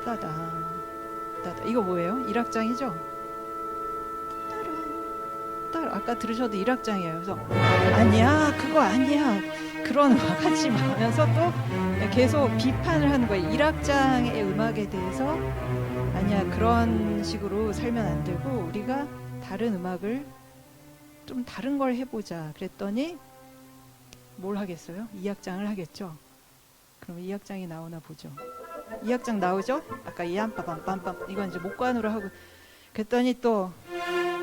따단 따단 이거 뭐예요? 1악장이죠? 따란 아까 들으셔도 1악장이에요. 그래서 아니야 그거 아니야 그런 음악 하지 마 하면서 또 계속 비판을 하는 거예요. 1악장의 음악에 대해서 아니야 그런 식으로 살면 안 되고 우리가 다른 음악을 좀 다른 걸 해보자 그랬더니 뭘 하겠어요? 2악장을 하겠죠. 그럼 2악장이 나오나 보죠. 2악장 나오죠? 아까 이안빠밤 빰빰 이건 이제 목관으로 하고 그랬더니 또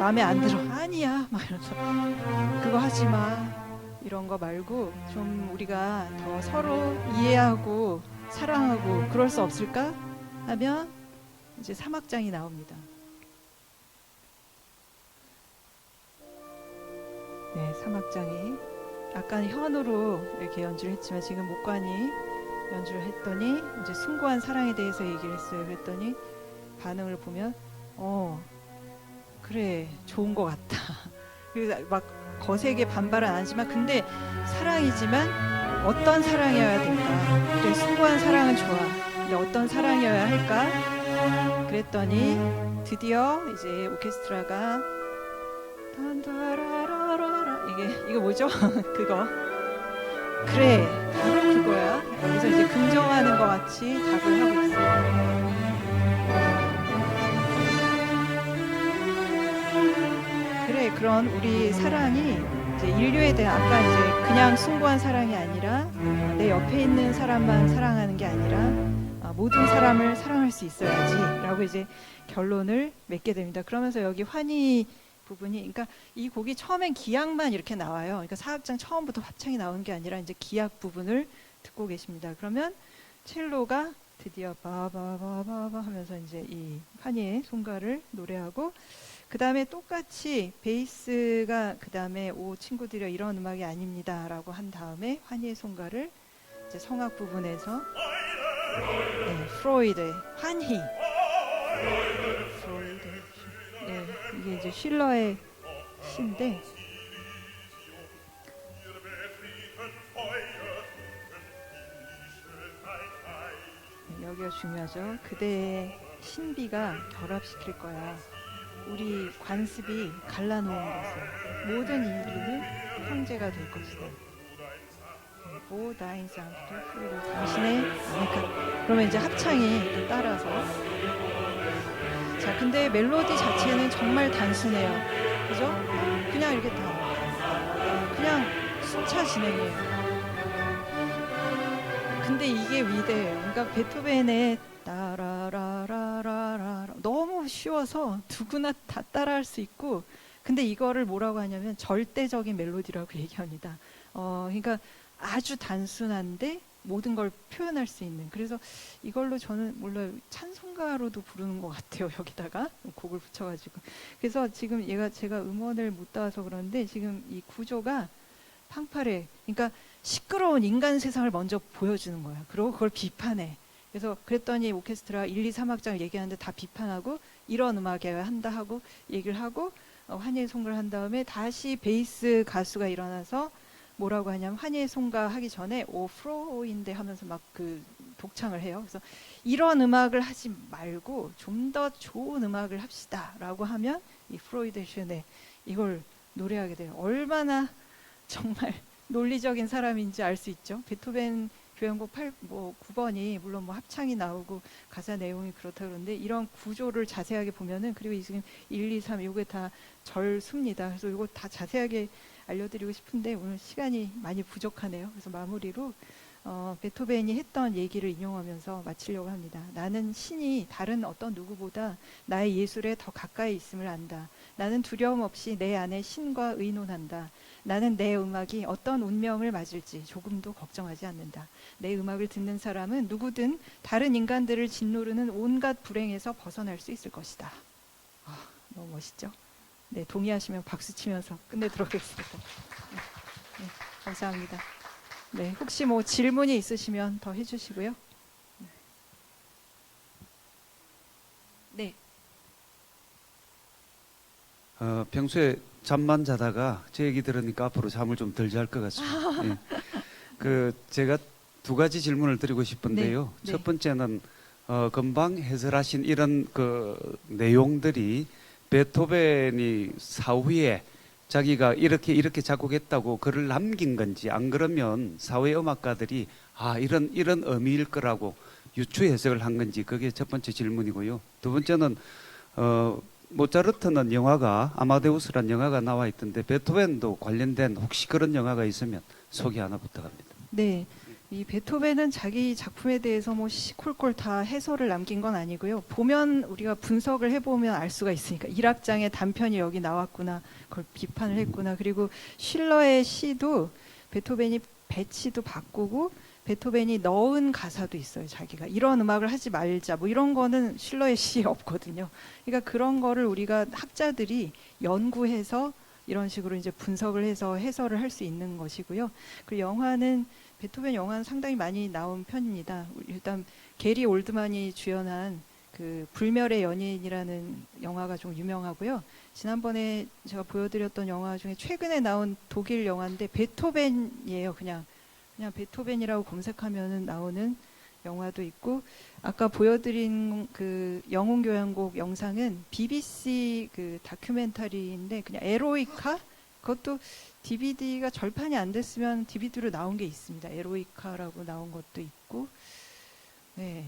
마음에 안 들어. 아니야 막 이러면서 그거 하지 마 이런 거 말고 좀 우리가 더 서로 이해하고 사랑하고 그럴 수 없을까? 하면 이제 3악장이 나옵니다. 네, 3악장이 아까는 현으로 이렇게 연주를 했지만 지금 목관이 연주를 했더니 이제 숭고한 사랑에 대해서 얘기를 했어요. 그랬더니 반응을 보면 그래 좋은 것 같다. 그래서 막 거세게 반발은 안 하지만 근데 사랑이지만 어떤 사랑이어야 될까? 그래 숭고한 사랑은 좋아. 근데 어떤 사랑이어야 할까? 그랬더니 드디어 이제 오케스트라가 단다라라라라 이거 뭐죠? 그거 그래, 바로 그거야. 여기서 이제 긍정하는 것 같이 답을 하고 있어요. 그래, 그런 우리 사랑이 이제 인류에 대한 아까 이제 그냥 숭고한 사랑이 아니라 내 옆에 있는 사람만 사랑하는 게 아니라 모든 사람을 사랑할 수 있어야지라고 이제 결론을 맺게 됩니다. 그러면서 여기 환희 부분이, 그러니까 이 곡이 처음엔 기악만 이렇게 나와요. 그러니까 사악장 처음부터 합창이 나오는 게 아니라 이제 기악 부분을 듣고 계십니다. 그러면 첼로가 드디어 바바바바바 하면서 이제 이 환희의 송가를 노래하고, 그 다음에 똑같이 베이스가 그 다음에 오 친구들이여 이런 음악이 아닙니다라고 한 다음에 환희의 송가를 이제 성악 부분에서 프로이드의 환희, 프로이드, 이게 이제 쉴러의 시인데 여기가 중요하죠. 그대의 신비가 결합시킬 거야. 우리 관습이 갈라놓은 것을 모든 인류는 형제가 될 것이다. 오 다인 쌍도 그리고 당신의 아니까 그러면 이제 합창이 또 따라서 자 근데 멜로디 자체는 정말 단순해요. 그죠? 그냥 이렇게 다 그냥 순차 진행이에요. 근데 이게 위대해요. 그러니까 베토벤의 따라라라라라 너무 쉬워서 누구나 다 따라할 수 있고, 근데 이거를 뭐라고 하냐면 절대적인 멜로디라고 얘기합니다. 그러니까 아주 단순한데 모든 걸 표현할 수 있는. 그래서 이걸로 저는 몰라요. 찬송가로도 부르는 것 같아요. 여기다가 곡을 붙여가지고. 그래서 지금 제가 음원을 못 따와서 그러는데 지금 이 구조가 팡파레. 그러니까 시끄러운 인간 세상을 먼저 보여주는 거야. 그리고 그걸 비판해. 그래서 그랬더니 오케스트라 1, 2, 3악장을 얘기하는데 다 비판하고 이런 음악이어야 한다 하고 얘기를 하고 환희의 송가를 한 다음에 다시 베이스 가수가 일어나서 뭐라고 하냐면 환희의 송가 하기 전에 오 프로인데 하면서 막 그 독창을 해요. 그래서 이런 음악을 하지 말고 좀 더 좋은 음악을 합시다 라고 하면 이 프로이드 슈네 이걸 노래하게 돼요. 얼마나 정말 논리적인 사람인지 알 수 있죠. 베토벤 교향곡 9번이 물론 뭐 합창이 나오고 가사 내용이 그렇다 그러는데 이런 구조를 자세하게 보면은, 그리고 지금 1, 2, 3 이게 다 절수입니다. 그래서 이거 다 자세하게 알려드리고 싶은데 오늘 시간이 많이 부족하네요. 그래서 마무리로 베토벤이 했던 얘기를 인용하면서 마치려고 합니다. 나는 신이 다른 어떤 누구보다 나의 예술에 더 가까이 있음을 안다. 나는 두려움 없이 내 안에 신과 의논한다. 나는 내 음악이 어떤 운명을 맞을지 조금도 걱정하지 않는다. 내 음악을 듣는 사람은 누구든 다른 인간들을 짓누르는 온갖 불행에서 벗어날 수 있을 것이다. 너무 멋있죠? 네, 동의하시면 박수 치면서 끝내도록 하겠습니다. 네, 감사합니다. 네, 혹시 뭐 질문이 있으시면 더 해주시고요. 네. 평소에 잠만 자다가 제 얘기 들으니까 앞으로 잠을 좀 덜 잘 것 같습니다. 예. 제가 두 가지 질문을 드리고 싶은데요. 네. 첫 번째는 금방 해설하신 이런 그 내용들이 베토벤이 사후에 자기가 이렇게 작곡했다고 글을 남긴 건지, 안 그러면 사회 음악가들이 이런 의미일 거라고 유추 해석을 한 건지, 그게 첫 번째 질문이고요. 두 번째는 모차르트는 영화가 아마데우스란 영화가 나와 있던데 베토벤도 관련된 혹시 그런 영화가 있으면 소개 하나 부탁합니다. 네. 이 베토벤은 자기 작품에 대해서 뭐 시콜콜 다 해설을 남긴 건 아니고요. 보면 우리가 분석을 해보면 알 수가 있으니까 1악장의 단편이 여기 나왔구나, 그걸 비판을 했구나. 그리고 쉴러의 시도 베토벤이 배치도 바꾸고 베토벤이 넣은 가사도 있어요. 자기가 이런 음악을 하지 말자 뭐 이런 거는 쉴러의 시에 없거든요. 그러니까 그런 거를 우리가 학자들이 연구해서 이런 식으로 이제 분석을 해서 해설을 할 수 있는 것이고요. 그리고 영화는 베토벤 영화는 상당히 많이 나온 편입니다. 일단 게리 올드만이 주연한 그 불멸의 연인이라는 영화가 좀 유명하고요. 지난번에 제가 보여드렸던 영화 중에 최근에 나온 독일 영화인데 베토벤이에요. 그냥 베토벤이라고 검색하면은 나오는 영화도 있고, 아까 보여드린 그 영웅교향곡 영상은 BBC 그 다큐멘터리인데 그냥 에로이카, 그것도 DVD가 절판이 안 됐으면 DVD로 나온 게 있습니다. 에로이카라고 나온 것도 있고, 네.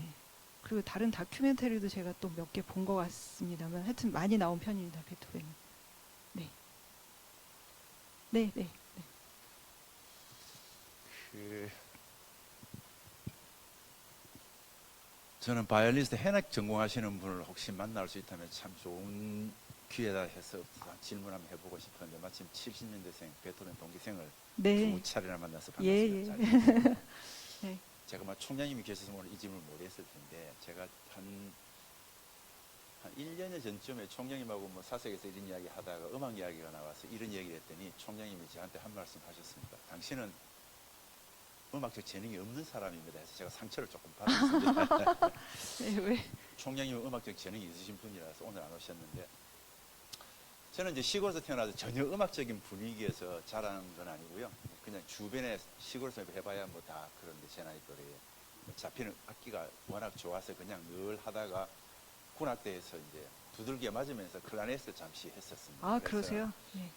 그리고 다른 다큐멘터리도 제가 또 몇 개 본 것 같습니다만, 하여튼 많이 나온 편입니다. 베토벤. 네. 네, 네. 그 저는 바이올리니스트 현악 전공하시는 분을 혹시 만날 수 있다면 참 좋은 기회다 해서 질문 한번 해보고 싶었는데 마침 70년대생 베토벤 동기생을 네. 두 차례나 만나서 예, 반갑습니다. 예. 네. 제가 총장님이 계셨으면 오늘 이 질문을 못 했을 텐데 제가 한 1년 전쯤에 총장님하고 뭐 사석에서 이런 이야기 하다가 음악 이야기가 나와서 이런 얘기를 했더니 총장님이 저한테 한 말씀 하셨습니다. 당신은 음악적 재능이 없는 사람입니다 해서 제가 상처를 조금 받았습니다. 네, 왜? 총장님은 음악적 재능이 있으신 분이라서 오늘 안 오셨는데 저는 이제 시골에서 태어나서 전혀 음악적인 분위기에서 자란 건 아니고요. 그냥 주변에 시골에서 해봐야 뭐 다 그런데 제 나이 또래에 잡히는 악기가 워낙 좋아서 그냥 늘 하다가 군악대에서 이제 두들겨 맞으면서 클라네스를 잠시 했었습니다. 아, 그래서 그러세요? 네.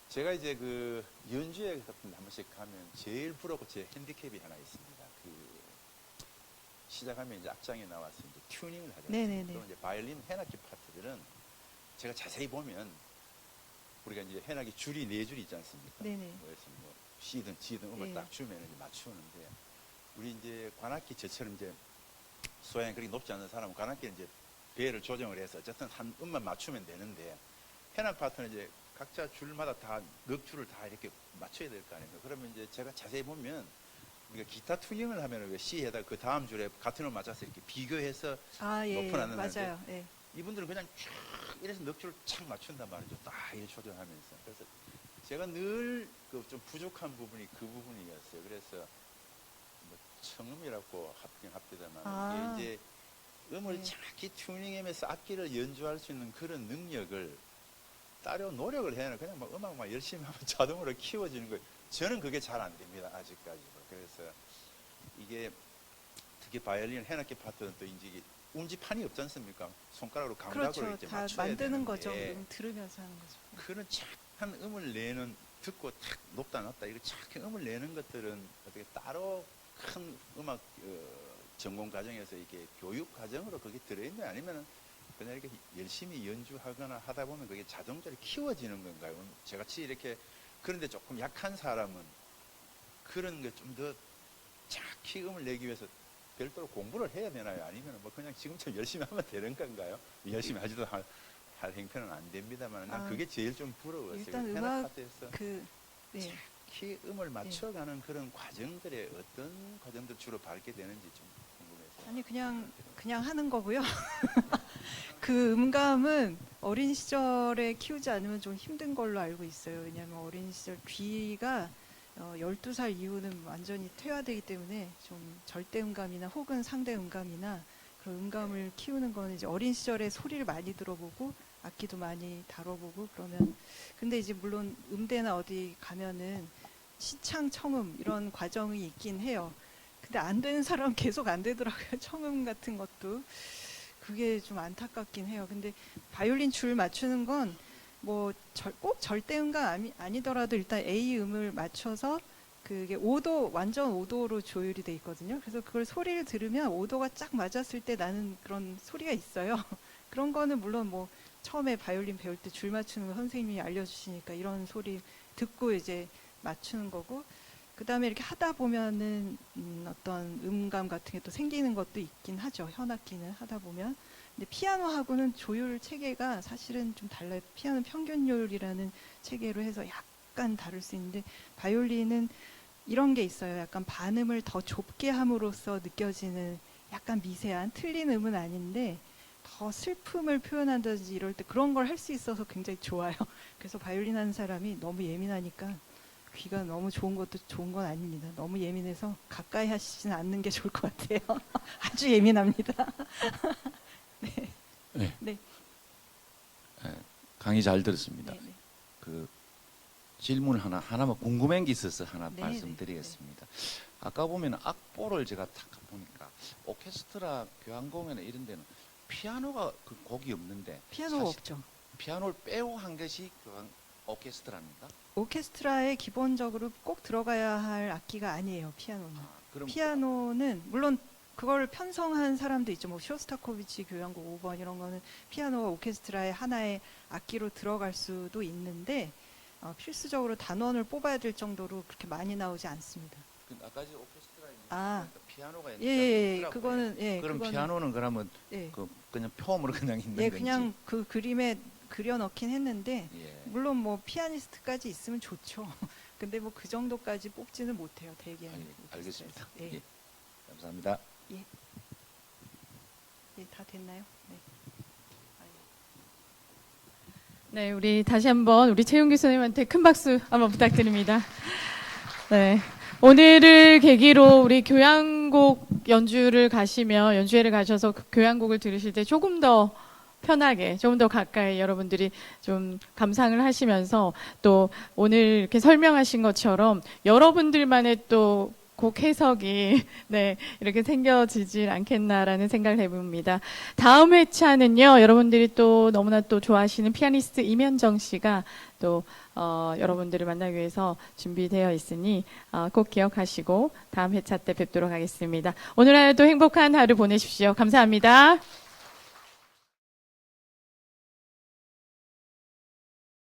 제가 이제 그 연주회 같은 데 한 번씩 가면 제일 부럽고 제 핸디캡이 하나 있습니다. 그 시작하면 이제 악장에 나와서 이제 튜닝을 하죠. 네네네. 그리고 이제 바이올린 해악기 파트들은 제가 자세히 보면 우리가 이제 해악기 줄이 4줄이 있지 않습니까? 네네. 그래서 뭐 C든 G든 음을 예. 딱 주면 이제 맞추는데 우리 이제 관악기 저처럼 이제 소양이 그렇게 높지 않은 사람은 관악기는 이제 배를 조정을 해서 어쨌든 한 음만 맞추면 되는데 해악 파트는 이제 각자 줄마다 다 넉 줄을 다 이렇게 맞춰야 될 거 아닙니까? 그러면 이제 제가 자세히 보면 우리가 기타 튜닝을 하면 왜 C에다 그 다음 줄에 같은 음을 맞춰서 이렇게 비교해서 아, 예. 높은 하는 맞아요. 예. 이분들은 그냥 쫙 이래서 넉 줄을 착 맞춘단 말이죠. 딱 이렇게 조정하면서. 그래서 제가 늘 그 좀 부족한 부분이 그 부분이었어요. 그래서 뭐 청음이라고 합디다만 아. 이게 이제 음을 네. 정확히 튜닝하면서 악기를 연주할 수 있는 그런 능력을 따로 노력을 해야 하나 그냥 막 음악만 열심히 하면 자동으로 키워지는 거예요. 저는 그게 잘 안 됩니다. 아직까지. 그래서 이게 특히 바이올린 해악기 파트는 또 이제 이게 운지판이 없지 않습니까? 손가락으로 감각으로 그렇죠. 이렇게 다 맞춰야 만드는 되는데 거죠. 들으면서 하는 거죠. 그런 착한 음을 내는 듣고 탁 높다 낮다 이거 착한 음을 내는 것들은 어떻게 따로 큰 음악 전공 과정에서 이게 교육 과정으로 그게 들어있나요? 아니면은 그냥 이렇게 열심히 연주하거나 하다 보면 그게 자동적으로 키워지는 건가요? 저같이 이렇게 그런데 조금 약한 사람은 그런 게 좀 더 착히 음을 내기 위해서 별도로 공부를 해야 되나요? 아니면 뭐 그냥 지금처럼 열심히 하면 되는 건가요? 열심히 하지도 할 행편은 안 됩니다만 난 아, 그게 제일 좀 부러웠어요. 일단 해악 음악 파트에서 네. 키 음을 맞춰가는 그런 과정들에 어떤 과정들 주로 밟게 되는지 좀 궁금해서. 아니 그냥 하는 거고요. 그 음감은 어린 시절에 키우지 않으면 좀 힘든 걸로 알고 있어요. 왜냐하면 어린 시절 귀가 12살 이후는 완전히 퇴화되기 때문에 좀 절대 음감이나 혹은 상대 음감이나 그런 음감을 키우는 거는 이제 어린 시절에 소리를 많이 들어보고 악기도 많이 다뤄보고 그러면 근데 이제 물론 음대나 어디 가면은 시창 청음 이런 과정이 있긴 해요. 근데 안 되는 사람은 계속 안 되더라고요. 청음 같은 것도 그게 좀 안타깝긴 해요. 근데 바이올린 줄 맞추는 건 뭐 꼭 절대 음감 아니더라도 일단 A 음을 맞춰서 그게 5도 완전 5도로 조율이 돼 있거든요. 그래서 그걸 소리를 들으면 5도가 쫙 맞았을 때 나는 그런 소리가 있어요. 그런 거는 물론 뭐 처음에 바이올린 배울 때 줄 맞추는 거 선생님이 알려주시니까 이런 소리 듣고 이제 맞추는 거고 그 다음에 이렇게 하다 보면은 어떤 음감 같은 게 또 생기는 것도 있긴 하죠. 현악기는 하다 보면. 근데 피아노하고는 조율 체계가 사실은 좀 달라요. 피아노는 평균율이라는 체계로 해서 약간 다를 수 있는데 바이올린은 이런 게 있어요. 약간 반음을 더 좁게 함으로써 느껴지는 약간 미세한 틀린 음은 아닌데 더 슬픔을 표현한다든지 이럴 때 그런 걸 할 수 있어서 굉장히 좋아요. 그래서 바이올린 하는 사람이 너무 예민하니까 귀가 너무 좋은 것도 좋은 건 아닙니다. 너무 예민해서 가까이 하시지는 않는 게 좋을 것 같아요. 아주 예민합니다. 네. 강의 잘 들었습니다. 네, 네. 그 질문 하나만 궁금한 게 있어서 하나 네, 말씀드리겠습니다. 아까 보면 악보를 제가 딱 보니까 오케스트라 교향공연 이런 데는 피아노가 그 곡이 없는데 피아노가 사실 없죠. 피아노를 빼고 한 것이 교향 오케스트라입니까? 오케스트라에 기본적으로 꼭 들어가야 할 악기가 아니에요. 피아노는. 그럼 피아노는 물론 그걸 편성한 사람도 있죠. 뭐 쇼스타코비치 교향곡 5번 이런 거는 피아노가 오케스트라의 하나의 악기로 들어갈 수도 있는데 필수적으로 단원을 뽑아야 될 정도로 그렇게 많이 나오지 않습니다. 아까 오케스트라에 있는 아. 피아노가 있는 예, 있더라고요. 그거는 그럼 그거는, 피아노는 그러면 예, 그냥 폼으로 그냥 있는 예, 건지. 그냥 그 그림에 그려 넣긴 했는데 예. 물론 뭐 피아니스트까지 있으면 좋죠. 근데 뭐 그 정도까지 뽑지는 못해요. 대개. 아니, 알겠습니다. 예. 예. 감사합니다. 예, 다 됐나요? 네. 네, 우리 다시 한번 우리 최윤기 선생님한테 큰 박수 한번 부탁드립니다. 네. 오늘을 계기로 우리 교향곡 연주회를 가셔서 그 교향곡을 들으실 때 조금 더 편하게, 조금 더 가까이 여러분들이 좀 감상을 하시면서 또 오늘 이렇게 설명하신 것처럼 여러분들만의 또 곡 해석이 네, 이렇게 생겨지질 않겠나라는 생각을 해봅니다. 다음 회차는요, 여러분들이 또 너무나 또 좋아하시는 피아니스트 임현정 씨가 또 여러분들을 만나기 위해서 준비되어 있으니 꼭 기억하시고 다음 회차 때 뵙도록 하겠습니다. 오늘 하루도 행복한 하루 보내십시오. 감사합니다.